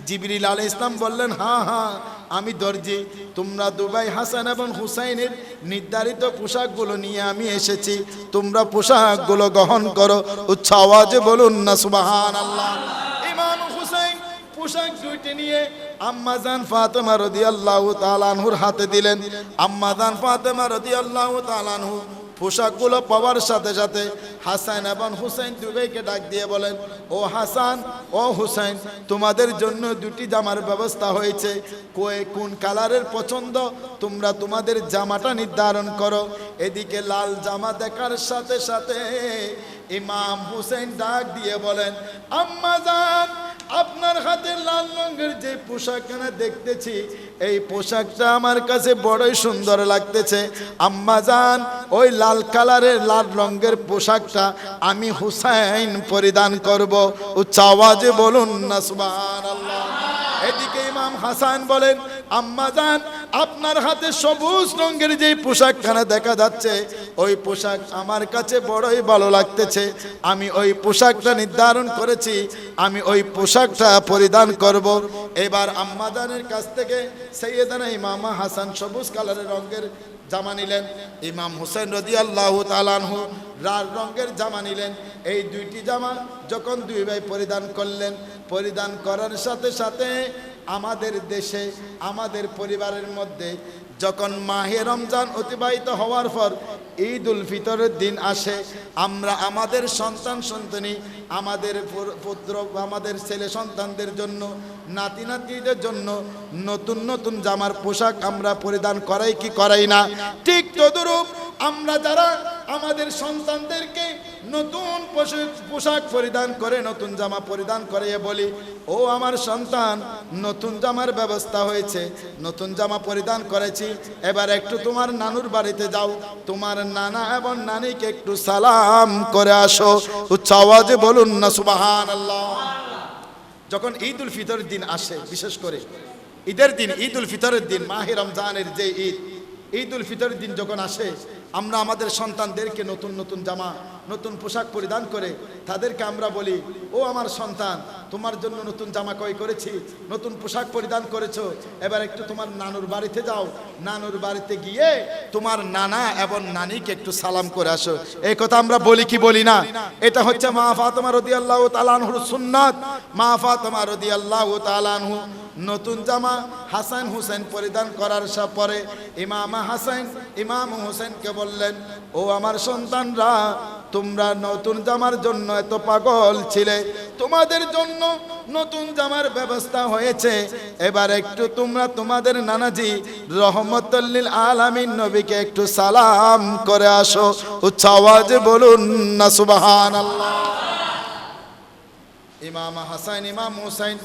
জিবরিল আলাইহিস সালাম বললেন, হ্যাঁ হ্যাঁ আমি দর্জি, তোমরা দুবাই হাসান এবং হুসাইনের নির্ধারিত পোশাকগুলো নিয়ে আমি এসেছি, তোমরা পোশাকগুলো গ্রহণ করো। উচ্চ আওয়াজে বলুন না সুবহানাল্লাহ। ইমাম হুসাইন পোশাক দুইটি নিয়ে আম্মা জান ফাতেমা রাদিয়াল্লাহু তাআলা আনহুর হাতে দিলেন। আম্মা জান ফাতেমা রাদিয়াল্লাহু তাআলা আনহু পোশাকগুলো পাওয়ার সাথে সাথে হাসান এবং হুসাইন দুইকে ডাক দিয়ে বলেন, ও হাসান ও হুসাইন, তোমাদের জন্য দুটি জামার ব্যবস্থা হয়েছে, কোন কালারের পছন্দ তোমরা তোমাদের জামাটা নির্ধারণ করো। এদিকে লাল জামা দেখার সাথে সাথে ইমাম হুসাইন ডাক দিয়ে বলেন, আম্মা জান, আপনার হাতে লাল রঙের যে পোশাকখানা দেখতেছি, এই পোশাকটা আমার কাছে বড়ই সুন্দর লাগতেছে। আম্মাজান, ওই লাল কালারের লাল রঙের পোশাকটা আমি হুসাইন পরিধান করব। উচ্চ আওয়াজে বলুন না সুবহানাল্লাহ। এদিকে ইমাম হাসান বলেন, আম্মাজান, আপনার হাতে সবুজ রঙের যে পোশাকখানা দেখা যাচ্ছে, ওই পোশাক আমার কাছে বড়ই ভালো লাগতেছে। আমি ওই পোশাকটা নির্ধারণ করেছি, আমি ওই পোশাকটা পরিধান করব। এবার আম্মাজানের কাছ থেকে সাইয়েদানা ইমাম হাসান সবুজ কালারের রঙের জামা নিলেন, ইমাম হুসাইন রাদিয়াল্লাহু তাআলা আনহু লাল রঙের জামা নিলেন। এই দুইটি জামা যখন দুই ভাই পরিধান করলেন, পরিধান করার সাথে সাথে আমাদের দেশে, আমাদের পরিবারের মধ্যে যখন মাহে রমজান অতিবাহিত হওয়ার পর ঈদ উল ফিতরের দিন আসে, আমরা আমাদের সন্তান সন্তানি, আমাদের পুত্র, আমাদের ছেলে সন্তানদের জন্য, নাতি নাতিদের জন্য নতুন নতুন জামার পোশাক আমরা পরিধান করাই কি করাই না? ঠিক তদ্রূপ আমরা যারা আমাদের সন্তানদেরকে নতুন পোশাক পরিধান করে, নতুন জামা পরিধান করে বলি, ও আমার সন্তান, নতুন জামার ব্যবস্থা হয়েছে, নতুন জামা পরিধান করেছি, এবার একটু তোমার নানুর বাড়িতে যাও, তোমার নানা এবং নানিকে একটু সালাম করে আসো। উচ্চ আওয়াজে বলুন না সুবহানাল্লাহ। যখন ঈদ উল ফিতরের দিন আসে, বিশেষ করে ঈদের দিন, ঈদ উল ফিতরের দিন, মাহে রমজানের যে ঈদ, ঈদ উল ফিতরের দিন যখন আসে, আমরা আমাদের সন্তানদেরকে নতুন নতুন জামা, নতুন পোশাক পরিধান করে তাদেরকে আমরা বলি, ও আমার সন্তান, তোমার জন্য নতুন জামা ক্রয় করেছি, নতুন পোশাক পরিধান করেছো, এবার একটু তোমার নানুর বাড়িতে যাও, নানুর বাড়িতে গিয়ে তোমার নানা এবং নানিকে একটু সালাম করে আসো। এই কথা আমরা বলি কি বলি না? এটা হচ্ছে মা ফাতেমা রাদিয়াল্লাহু তাআলা আনহুর সুন্নাত। মা ফাতেমা রাদিয়াল্লাহু তাআলা আনহু নতুন জামা হাসান হুসেন পরিধান করার পরে ইমাম হাসান ইমাম হুসেনকে বললেন, ও আমার সন্তানরা, তোমরা নতুন জামার জন্য এত পাগল ছিলে, তোমাদের জন্য নতুন জামার ব্যবস্থা হয়েছে, এবার একটু তোমরা তোমাদের নানাজি রহমতুল লিল আলামিন নবীকে একটু সালাম করে আসো। উচ্চ আওয়াজে বলুন না সুবহানাল্লাহ। ইমাম হাসান ইমাম হুসাইন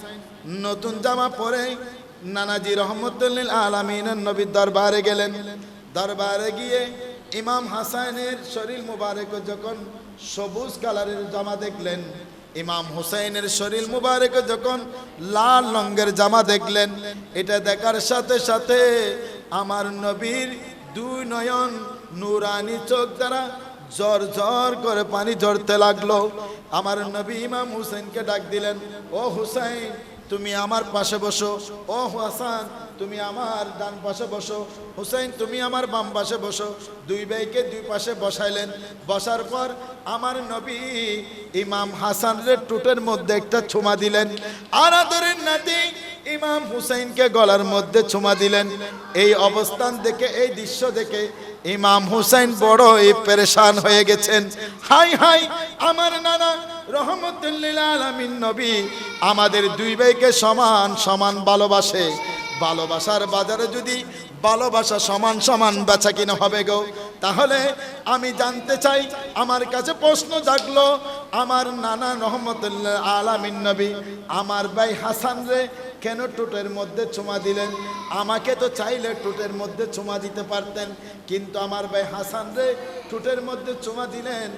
নতুন জামা পরে নানাজি রহমতুল লিল আলামিনের নবীর দরবারে গেলেন। দরবারে গিয়ে ইমাম হাসানের শরীর মুবারক যখন সবুজ কালারের জামা দেখলেন, ইমাম হুসাইনের শরীর মুবারক যখন লাল রঙের জামা দেখলেন, এটা দেখার সাথে সাথে আমার নবীর দুই নয়ন নুরানি চোখ দ্বারা ঝর ঝর করে পানি ঝরতে লাগলো। আমার নবী ইমাম হুসাইনকে ডাক দিলেন, ও হুসাইন, তুমি আমার পাশে বসো। ও হাসান, তুমি আমার ডান পাশে বসো। হুসাইন, তুমি আমার বাম পাশে বসো। দুই ভাইকে দুই পাশে বসাইলেন। বসার পর আমার নবী ইমাম হাসানের টুটের মধ্যে একটা চুমা দিলেন, আর আদরের নাতি ইমাম হুসাইনকে গলার মধ্যে চুমা দিলেন। এই অবস্থান দেখে, এই দৃশ্য দেখে ইমাম হুসাইন বড়ই পেরেশান হয়ে গেছেন। হাই হাই, আমার নানা রহমতুল লিল আলামিন নবী আমাদের দুই ভাইকে সমান সমান ভালোবাসে। ভালোবাসার বাজারে যদি ভালোবাসা সমান সমান বেচা কিনা হবে গো, তাহলে আমি জানতে চাই, আমার কাছে প্রশ্ন জাগলো, আমার নানা রহমতুল লিল আলামিন নবী আমার ভাই হাসান রে কেন টুটের মধ্যে চুমা দিলেন? আমাকে তো চাইলে টুটের মধ্যে চুমা দিতে পারতেন, কিন্তু আমার ভাই হাসান রে টুটের মধ্যে চুমা দিলেন,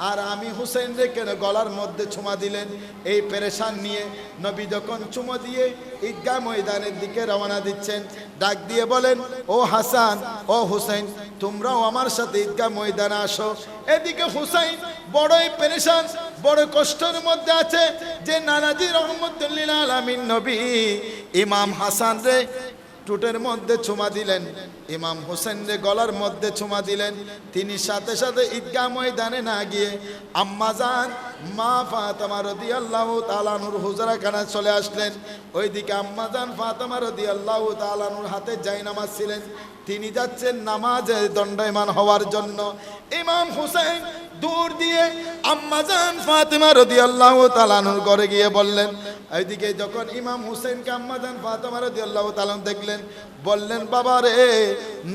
আর আমি হুসেন রে কেন গলার মধ্যে চুমা দিলেন? এই পেরেশান নিয়ে নবী যখন চুমা দিয়ে ঈদগাহ ময়দানের দিকে রওনা দিচ্ছেন, ডাক দিয়ে বলেন, ও হাসান, ও হুসেন, তোমরাও আমার সাথে ঈদগাহ ময়দানে আসো। এদিকে হুসাইন বড়ই পেরেশান, বড় কষ্টের মধ্যে আছে যে নানাজি রহমতুল লিল আলামিন নবী ইমাম হাসান রে টুটের মধ্যে চুমা দিলেন, ইমাম হোসেন রে গলার মধ্যে চুমা দিলেন। তিনি সাথে সাথে ঈদগাহ ময়দানে না গিয়ে আম্মাজান মা ফাতেমা রাদিয়াল্লাহু তাআলা আনহার হুজরাখানায় চলে আসলেন। ওইদিকে আম্মাজান ফাতেমা রাদিয়াল্লাহু তাআলা আনহার হাতে জায়নামাজ ছিলেন, তিনি যাচ্ছেন নামাজে দণ্ডায়মান হওয়ার জন্য। ইমাম হুসাইন দূর দিয়ে আম্মাজান ফাতেমা রাদিয়াল্লাহু তাআলা আনহার ঘরে গিয়ে বললেন, এইদিকে যখন ইমাম হুসেনকে আম্মাজান ফাতেমা রাদিয়াল্লাহু তাআলা দেখলেন, বললেন বাবা রে,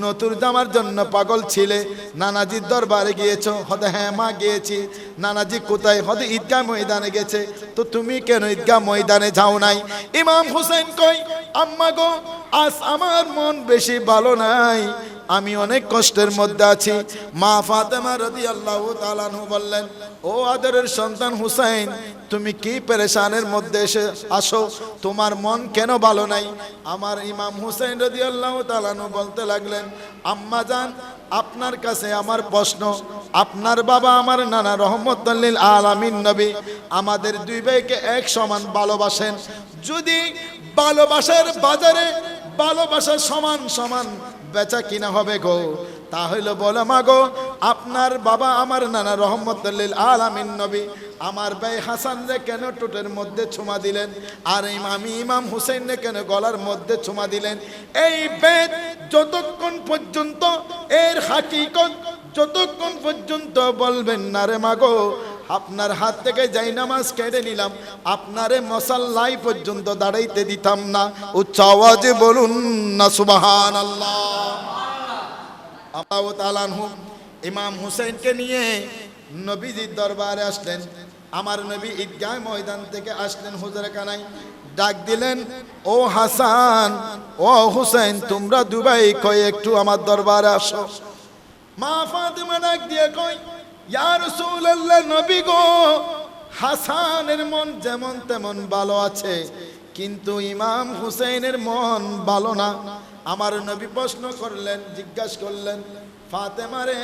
নতুন জামার জন্য পাগল ছিলে, নানাজির দরবারে গিয়েছো? হতে হ্যাঁ মা গিয়েছি। নানাজি কোথায়? হতে ঈদগাহ ময়দানে গেছে। তো তুমি কেন ঈদগাহ ময়দানে যাও নাই? ইমাম হুসেন কই, আম্মা গো, আজ আমার মন বেশি ভালো নাই, আমি অনেক কষ্টের মধ্যে আছি। মা ফাতেমা রাদিয়াল্লাহু তাআলা আনহা বললেন, ও আদরের সন্তান হুসাইন, তুমি কি পেরেশানের মধ্যে এসে আসো? তোমার মন কেন ভালো নাই? আমার ইমাম হুসাইন রাদিয়াল্লাহু তাআলা আনহু বলতে লাগলেন, আম্মা জান, আপনার কাছে আমার প্রশ্ন। আপনার বাবা আমার নানা রহমতুল লিল আলামিন নবী আমাদের দুই ভাইকে এক সমান ভালোবাসেন। যদি ভালোবাসার বাজারে ভালোবাসার সমান সমান বেচা কিনা হবে গো, তাহলে বলো মা গো, আপনার বাবা আমার নানা রহমতুল লিল আলামিন নবী আমার ভাই হাসান রে কেন ঠোঁটের মধ্যে চুমা দিলেন, আর আমি ইমাম হুসেন রে কেন গলার মধ্যে চুমা দিলেন? এই বেদ যতক্ষণ পর্যন্ত, এর হাকিকত যতক্ষণ পর্যন্ত বলবেন না রে মাগো, আপনার হাত থেকে যাই নামাজ কেড়ে নিলাম, আপনারে মসাল্লাই পর্যন্ত দাঁড়াইতে দিতাম না। উচ্চ আওয়াজে বলুন না সুবহানাল্লাহ। আল্লাহু তাআলা ইমাম হুসেনকে নিয়ে নবীজির দরবারে আসলেন। আমার নবী ঈদগাহ ময়দান থেকে আসলেন, হুজুরখানায় ডাক দিলেন, ও হাসান, ও হুসেন, তোমরা দুবাই কই একটু আমার দরবারে আসো। মা ফাতেমা ডাক দিয়ে কই, ইয়া রাসূলুল্লাহ, নবী গো, হাসানের মন যেমন তেমন ভালো আছে, কিন্তু ইমাম হুসেনের মন ভালো না। আমার নবী প্রশ্ন করলেন, জিজ্ঞাসা করলেন, ফাতেমা রে,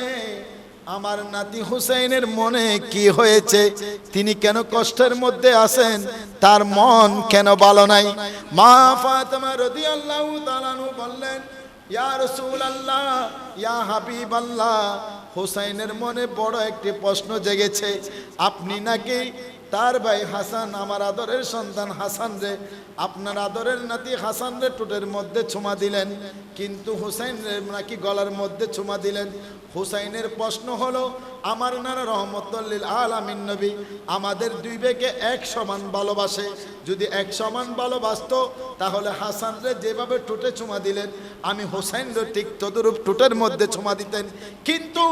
আমার নাতি হুসেনের মনে কি হয়েছে? তিনি কেন কষ্টের মধ্যে আছেন? তার মন কেন ভালো নাই? মা ফাতেমা রাদিয়াল্লাহু তাআলা বললেন, ইয়া রাসূলুল্লাহ, ইয়া হাবিবাল্লাহ, হুসাইনের মনে বড় একটি প্রশ্ন জেগেছে। আপনি নাকি তার ভাই হাসান, আমার আদরের সন্তান হাসান রে, আপনার আদরের নাতি হাসান রে ঠোঁটের মধ্যে চুমা দিলেন, কিন্তু হুসাইন রে নাকি গলার মধ্যে চুমা দিলেন। হুসাইনের প্রশ্ন হলো, আমার নানা রহমতুল লিল আলামিন নবী আমাদের দুই ভাইকে এক সমান ভালোবাসে। যদি এক সমান ভালোবাসতো, তাহলে হাসান রে যেভাবে ঠোঁটে চুমা দিলেন, আমি হুসাইন রে ঠিক তদরূপ ঠোঁটের মধ্যে চুমা দিতেন। কিন্তু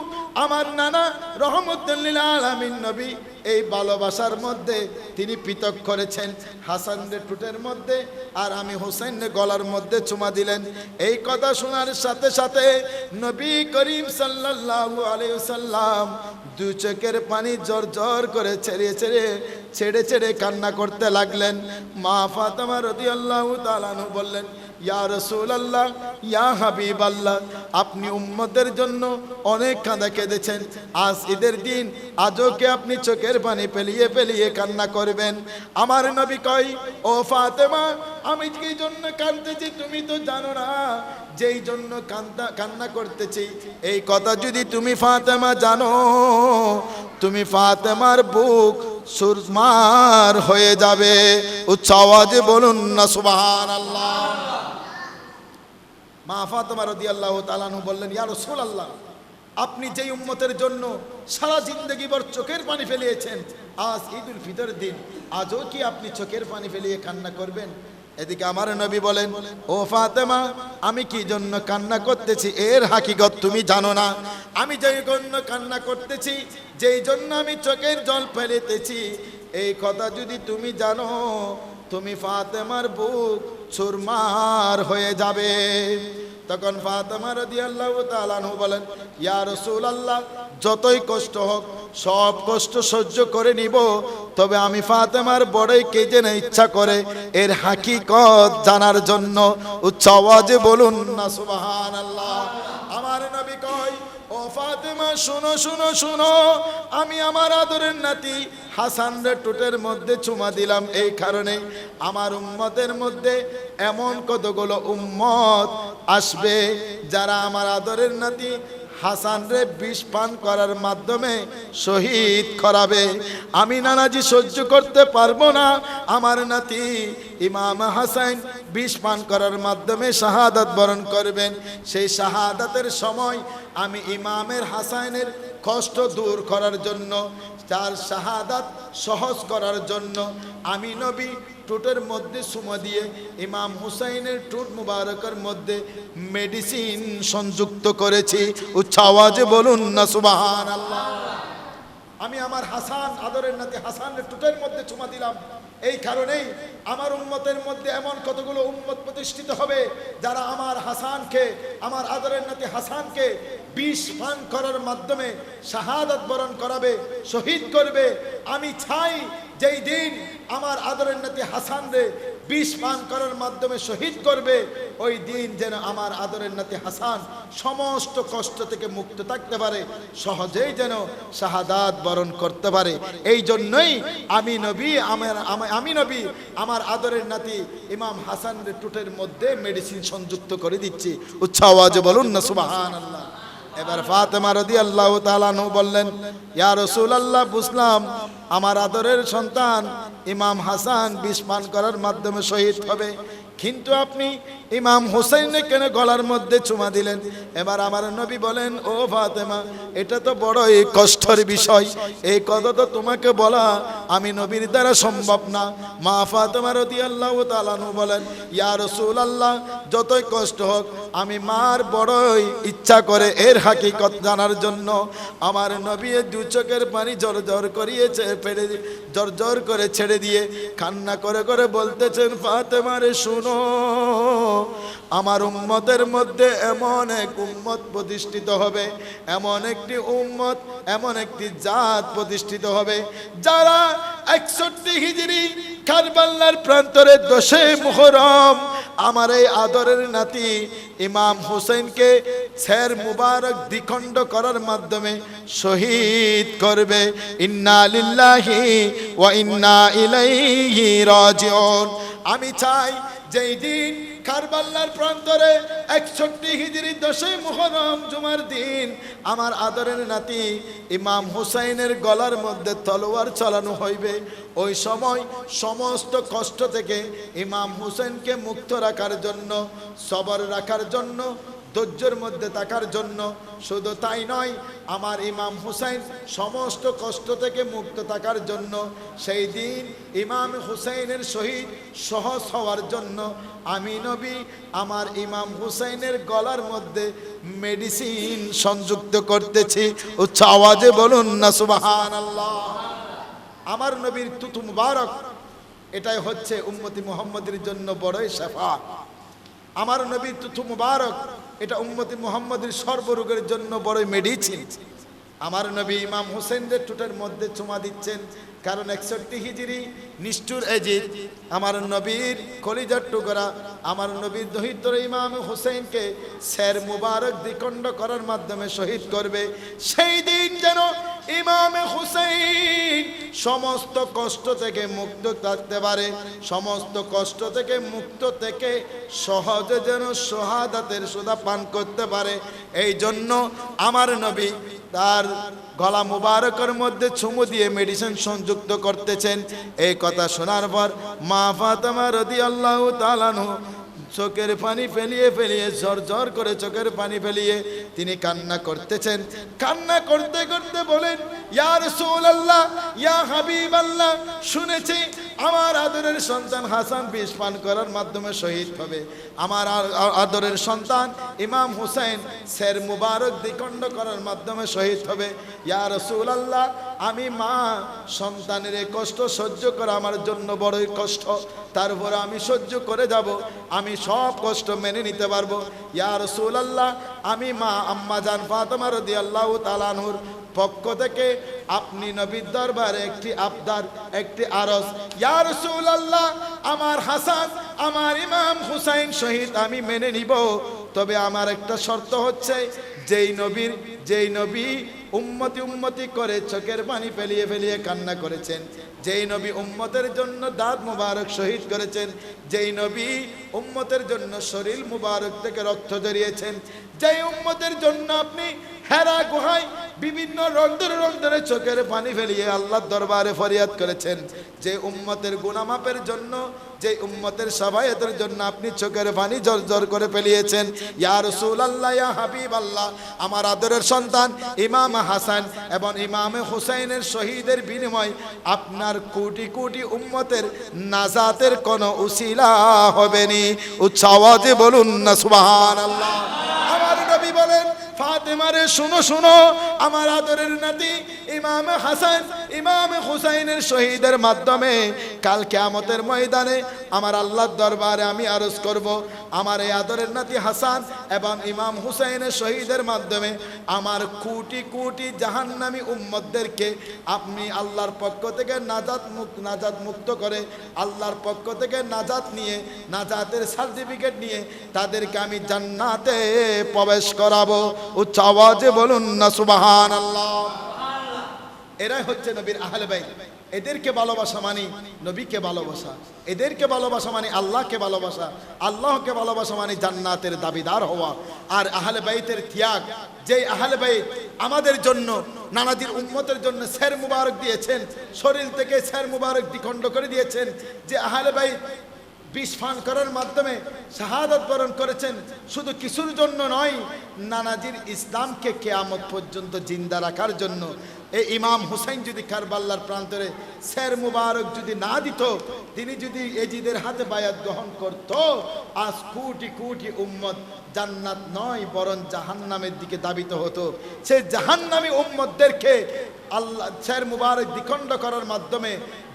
আমার নানা রহমতুল লিল আলামিন নবী এই ভালোবাসার মধ্যে তিনি পৃথক করেছেন, হাসান রে ঠোঁটের মধ্যে আর আমি হুসাইন রে গলার মধ্যে চুমা দিলেন। এই কথা শোনার সাথে সাথে নবী করিম সাল্লাল্লাহু আলাইহি ওয়াসাল্লাম দুই চোখের পানি জর জর করে ছেড়ে ছেড়ে কান্না করতে লাগলেন। মা ফাতেমা রাদিয়াল্লাহু তাআলা আনহা বললেন, ইয়া রাসূলুল্লাহ, ইয়া হাবিবাল্লাহ, আপনি উম্মতের জন্য অনেক কাঁদা কেঁদেছেন, আজ ঈদের দিন, আজও কি আপনি চোখের পানি পেলিয়ে পেলিয়ে কান্না করবেন? আমার নবী কই, ও ফাতেমা, আমি কি জন্য কাঁদতেছি তুমি তো জানো না। যেই জন্য কান্না করতেছি, এই কথা যদি তুমি ফাতেমা জানো, তুমি ফাতেমার বুক সুরমার হয়ে যাবে। উচ্চ আওয়াজে বলুন না সুবহানাল্লাহ। মা ফাতেমা রাদিয়াল্লাহু তাআলা আনহা বললেন, ইয়া রাসূলুল্লাহ, আপনি যেই উম্মতের জন্য সারা জিন্দেগি ভর চোখের পানি ফেলিয়েছেন, আজ ঈদুল ফিতরের দিন, আজও কি আপনি চোখের পানি ফেলিয়ে কান্না করবেন? এদিকে আমার নবী বলেন, ও ফাতেমা, আমি কি জন্য কান্না করতেছি এর হাকিকত তুমি জানো না। আমি যেই জন্য কান্না করতেছি, যেই জন্য আমি চোখের জল ফেলিতেছি, এই কথা যদি তুমি জানো, তুমি ফাতেমার বুক চুরমার হয়ে যাবে। তখন ফাতেমা রাদিয়াল্লাহু তাআলা আনহা বলেন, ইয়া রাসূলুল্লাহ, যতই কষ্ট হোক সব কষ্ট সহ্য করে নিব, তবে আমি ফাতেমার বড়ই কেঁদে না ইচ্ছা করে এর হাকিকত জানার জন্য। উচ্চ আওয়াজে বলুন না সুবহানাল্লাহ। আমার নবী কয়, ও ফাতেমা, শুনো শুনো শুনো, আমি আমার আদরের নাতি হাসান রে ঠোঁটের মধ্যে চুমা দিলাম এই কারণে, আমার উম্মতের মধ্যে এমন কতগুলো উম্মত আসবে যারা আমার আদরের নাতি হাসান রে বিষ পান করার মাধ্যমে শহীদ করাবে। আমি নানাজি সহ্য করতে পারবো না, আমার নাতি ইমাম হাসান বিষ পান করার মাধ্যমে শাহাদাত বরণ করবেন। সেই শাহাদাতের সময় আমি ইমামের হাসানের কষ্ট দূর করার জন্য, তার শাহাদাত সহজ করার জন্য আমি নবী ঠোঁটের মধ্যে চুমা দিয়ে ইমাম হুসাইনের ঠোঁট মুবারকের মধ্যে মেডিসিন সংযুক্ত করেছি। উচ্চ আওয়াজে বলুন না সুবহানাল্লাহ। আমি আমার হাসান, আদরের নাতি হাসানের ঠোঁটের মধ্যে চুমা দিলাম। এই কারণেই আমার উম্মতের মধ্যে এমন কতগুলো উম্মত প্রতিষ্ঠিত হবে যারা আমার হাসানকে, আমার আদরের নাতি হাসানকে বিষ পান করার মাধ্যমে শাহাদাত বরণ করাবে, শহীদ করবে। আমি চাই যেই দিন আমার আদরের নাতি হাসান রে বিষ পান করার মাধ্যমে শহীদ করবে, ওই দিন যেন আমার আদরের নাতি হাসান সমস্ত কষ্ট থেকে মুক্ত থাকতে পারে, সহজেই যেন শাহাদাত বরণ করতে পারে। এই জন্যই আমি নবী আমার আদরের নাতি ইমাম হাসানের ঠোঁটের মধ্যে মেডিসিন সংযুক্ত করে দিচ্ছি। উচ্চ আওয়াজে বলুন না সুবহানাল্লাহ। এবার ফাতেমা রাদিয়াল্লাহু তাআলা আনহু বললেন, ইয়া রাসূলুল্লাহ, বুঝলাম আমার আদরের সন্তান ইমাম হাসান বিষ পান করার মাধ্যমে শহীদ হবে, কিন্তু আপনি ইমাম হুসাইনের কেন গলার মধ্যে চুমা দিলেন? এবার আমার নবী বলেন, ও ফাতেমা, এটা তো বড়ই কষ্টের বিষয়, এই কথা তো তোমাকে বলা আমি নবীর দ্বারা সম্ভব না। মা ফাতেমা রাদিয়াল্লাহু তাআলা আনহা বলেন, ইয়া রাসূলুল্লাহ, যতই কষ্ট হোক আমি মার বড়ই ইচ্ছা করে এর হাকিকত জানার জন্য। আমার নবী দু চোখের পানি জর্জর করিয়েছে, জর্জর করে ছেড়ে দিয়ে কান্না করে করে বলতেছেন, ফাতেমা রে শুনো, আমার উম্মতের মধ্যে এমন এক উম্মত প্রতিষ্ঠিত হবে, এমন একটি উম্মত, এমন একটি জাত প্রতিষ্ঠিত হবে যারা 61 হিজরি কারবালার প্রান্তরে 10 মুহররম আমার এই আদরের নাতি ইমাম হুসাইনকে ছের মুবারক দ্বিখণ্ড করার মাধ্যমে শহীদ করবে। ইন্না লিল্লাহি ওয়া ইন্না ইলাইহি রাজিউন। আমি চাই যেই দিন কারবালার প্রান্তরে 61 হিজরি 10 মুহররম জুমার দিন আমার আদরের নাতি ইমাম হুসাইনের গলার মধ্যে তলোয়ার চালানো হইবে, ওই সময় সমস্ত কষ্ট থেকে ইমাম হুসাইনকে মুক্ত রাখার জন্য, সবর রাখার জন্য, ধৈর্যের মধ্যে থাকার জন্য, শুধু তাই নয়, আমার ইমাম হুসাইন সমস্ত কষ্ট থেকে মুক্ত থাকার জন্য, সেই দিন ইমাম হুসাইনের শহীদ সহজ হওয়ার জন্য আমি নবী আমার ইমাম হুসাইনের গলার মধ্যে মেডিসিন সংযুক্ত করতেছি। উচ্চ আওয়াজে বলুন না সুবহানাল্লাহ। আমার নবীর তুতু মুবারক, এটাই হচ্ছে উম্মতি মুহাম্মদের জন্য বড়ই শেফা। আমার নবীর তুতু মুবারক, এটা উম্মতি মুহাম্মদের সর্বরোগের জন্য বড়ই মেডিসিন। আমার নবী ইমাম হুসাইনের ঠোঁটের মধ্যে চুমা দিচ্ছেন, কারণ 61 হিজরি নিষ্ঠুর এজিদ আমার নবীর কলিজার টুকরা, আমার নবীর দহিতর ইমাম হুসাইনকে শের মুবারক দ্বিখণ্ড করার মাধ্যমে শহীদ করবে। সেই দিন যেন ইমাম হুসাইন সমস্ত কষ্ট থেকে মুক্ত থাকতে পারে, সমস্ত কষ্ট থেকে মুক্ত থেকে সহজে যেন শাহাদাতের সুধা পান করতে পারে। এই জন্য আমার নবী তার গলা মুবারকের মধ্যে চুমু দিয়ে মেডিসিন সংযুক্ত করতেছেন। এই কথা শোনার পর মা ফাতেমা রাদিয়াল্লাহু তাআলা আনহা চোখের পানি ফেলিয়ে ফেলিয়ে, ঝরঝর করে চোখের পানি ফেলিয়ে তিনি কান্না করতেছেন। কান্না করতে করতে বলেন, ইয়া রাসূলুল্লাহ, ইয়া হাবিবাল্লাহ, শুনেছি আমার আদরের সন্তান হাসান বিষ পান করার মাধ্যমে শহীদ হবে, আমার আদরের সন্তান ইমাম হুসাইন শের মুবারক দ্বিখণ্ড করার মাধ্যমে শহীদ হবে। ইয়া রাসূলুল্লাহ, আমি মা সন্তানের এই কষ্ট সহ্য করা আমার জন্য বড়ই কষ্ট, তারপরে আমি সহ্য করে যাব, আমি সব কষ্ট মেনে নিতে পারবো। ইয়া রাসূলুল্লাহ, আমি মা আম্মা জান ফাতেমা রাদিয়াল্লাহু তাআলা আনহার পক্ষ থেকে আপনি নবীর দরবারে একটি আবদার, একটি আরজ। ইয়া রাসূলুল্লাহ, আমার হাসান, আমার ইমাম হুসাইন শহীদ আমি মেনে নিব, তবে আমার একটা শর্ত হচ্ছে, যেই নবী উম্মতি করে চোখের পানি ফেলিয়ে ফেলিয়ে কান্না করেছেন, যেই নবী উম্মতের জন্য দাঁত মুবারক শহীদ করেছেন, যেই নবী উম্মতের জন্য শরীর মুবারক থেকে রক্ত ঝরিয়েছেন, যেই উম্মতের জন্য আপনি হেরা গুহায় বিভিন্ন রং ধরে চোখের পানি ফেলিয়ে আল্লাহর দরবারে ফরিয়াদ করেছেন যে উম্মতের গুনাহ মাফের জন্য, যে উম্মতের শাফায়াতের জন্য আপনি চোখের পানি জর্জর করে ফেলিয়েছেন। ইয়া রাসূলুল্লাহ, ইয়া হাবিবাল্লাহ, আমার আদরের সন্তান ইমাম হাসান এবং ইমাম হুসাইনের শহীদের বিনিময় আপনার কোটি কোটি উম্মতের নাজাতের কোনো উসিলা হবে নি। উচ্চ আওয়াজে বলুন না সুবহানাল্লাহ। আমার নবী বলেন, ফাতেমারে শুনো শুনো, আমার আদরের নাতি ইমাম হাসান ইমাম হুসাইনের শহীদের মাধ্যমে কাল কিয়ামতের ময়দানে আমার আল্লাহর দরবারে আমি আরজ করব, আমার এই আদরের নাতি হাসান এবং ইমাম হুসাইনের শহীদের মাধ্যমে আমার কোটি কোটি জাহান্নামী উম্মতদেরকে আপনি আল্লাহর পক্ষ থেকে নাজাত মুক্ত করে, আল্লাহর পক্ষ থেকে নাজাত নিয়ে, নাজাতের সার্টিফিকেট নিয়ে তাদেরকে আমি জান্নাতে প্রবেশ করাবো। উচ্চ আওয়াজে বলুন না সুবহানাল্লাহ। এরাই হচ্ছে নবীর আহলে বাইত। এদেরকে ভালোবাসা মানে নবীকে ভালোবাসা, এদেরকে ভালোবাসা মানে আল্লাহকে ভালোবাসা, আল্লাহকে ভালোবাসা মানে জান্নাতের দাবিদার হওয়া। আর আহলে বাইতের ত্যাগ, যে আহলে বাইত আমাদের জন্য নানাজির উম্মতের জন্য সের মুবারক দিয়েছেন, শরীর থেকে সের মুবারক দ্বিখণ্ড করে দিয়েছেন, যে আহলে বাইত বিষ পান করার মাধ্যমে শাহাদাত বরণ করেছেন, শুধু কিছুর জন্য নয়, নানাজির ইসলামকে কিয়ামত পর্যন্ত জিন্দা রাখার জন্য। এই ইমাম হুসাইন যদি কারবালার প্রান্তরে সের মুবারক যদি না দিত, তিনি যদি এজিদের হাতে বায়াত গ্রহণ করত, আজ কোটি কোটি উম্মত জান্নাত নয় বরং জাহান্নামের দিকে ধাবিত হতো। সেই জাহান্নামী উম্মতদেরকে আল্লাহ সের মুবারক দ্বিখণ্ড করার মাধ্যমে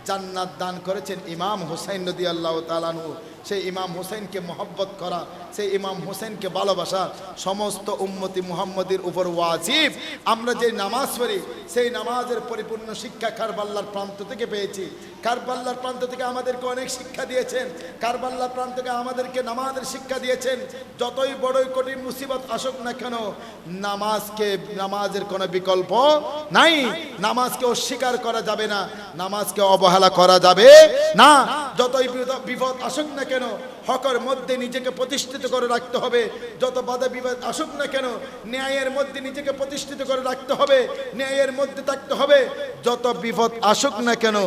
জান্নাত দান করেছেন ইমাম হুসাইন রাদিয়াল্লাহু তাআলা আনহু। সেই ইমাম হুসাইনকে মহব্বত করা, সেই ইমাম হুসাইনকে ভালোবাসা সমস্ত উম্মতি মুহাম্মদের উপর ওয়াজিব। আমরা যে নামাজ পড়ি সেই নামাজের পরিপূর্ণ শিক্ষা কারবালার প্রান্ত থেকে পেয়েছি। কারবালার প্রান্ত থেকে আমাদেরকে অনেক শিক্ষা দিয়েছেন, কারবালার প্রান্ত থেকে আমাদেরকে নামাজের শিক্ষা দিয়েছেন। যতই বড়ই কঠিন মুসিবত আসুক না কেন, নামাজের কোনো বিকল্প নাই। নামাজকে অস্বীকার করা যাবে না, নামাজকে অবহেলা করা যাবে না। যতই বিপদ আসুক না কেন, হকের মধ্যে নিজেকে প্রতিষ্ঠিত করে রাখতে হবে। যত বাধা বিবাদ আসুক না কেন, ন্যায়ের মধ্যে নিজেকে প্রতিষ্ঠিত করে রাখতে হবে, ন্যায়ের মধ্যে থাকতে হবে। যত বিপদ আসুক না কেন,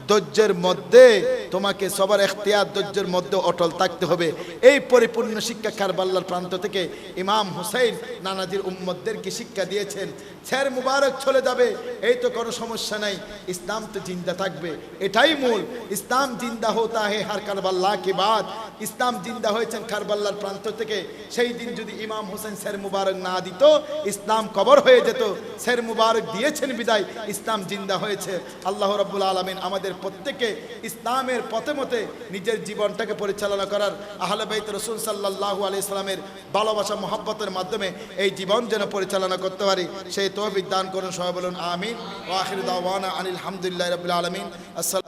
ধৈর্যের মধ্যে তোমাকে সবার এখতিয়ার, ধৈর্যের মধ্যে অটল থাকতে হবে। এই পরিপূর্ণ শিক্ষা কারবালার প্রান্ত থেকে ইমাম হুসাইন নানাজির উম্মতদেরকে শিক্ষা দিয়েছেন। সের মুবারক চলে যাবে, এই তো কোনো সমস্যা নাই, ইসলাম তো জিন্দা থাকবে, এটাই মূল। ইসলাম জিন্দা হতা হে হর কারবালা কে বাদ। ইসলাম জিন্দা হয়েছেন কারবালার প্রান্ত থেকে। সেই দিন যদি ইমাম হোসেন সের মুবারক না দিত, ইসলাম কবর হয়ে যেত। সের মুবারক দিয়েছেন বিদায় ইসলাম জিন্দা হয়েছে। আল্লাহ রাব্বুল আলামিন আমাদের প্রত্যেককে ইসলামের পথে মতে নিজের জীবনটাকে পরিচালনা করার, আহলে বাইত রাসূল সাল্লাল্লাহু আলাইহি সাল্লামের ভালোবাসা মহব্বতের মাধ্যমে এই জীবন যেন পরিচালনা করতে পারি, সেই তৌফিক দান করুন। সবাই বলুন আমিন। ওয়া আখিরু দাওয়ানা আনিল হামদুলিল্লাহি রাব্বিল আলামিন।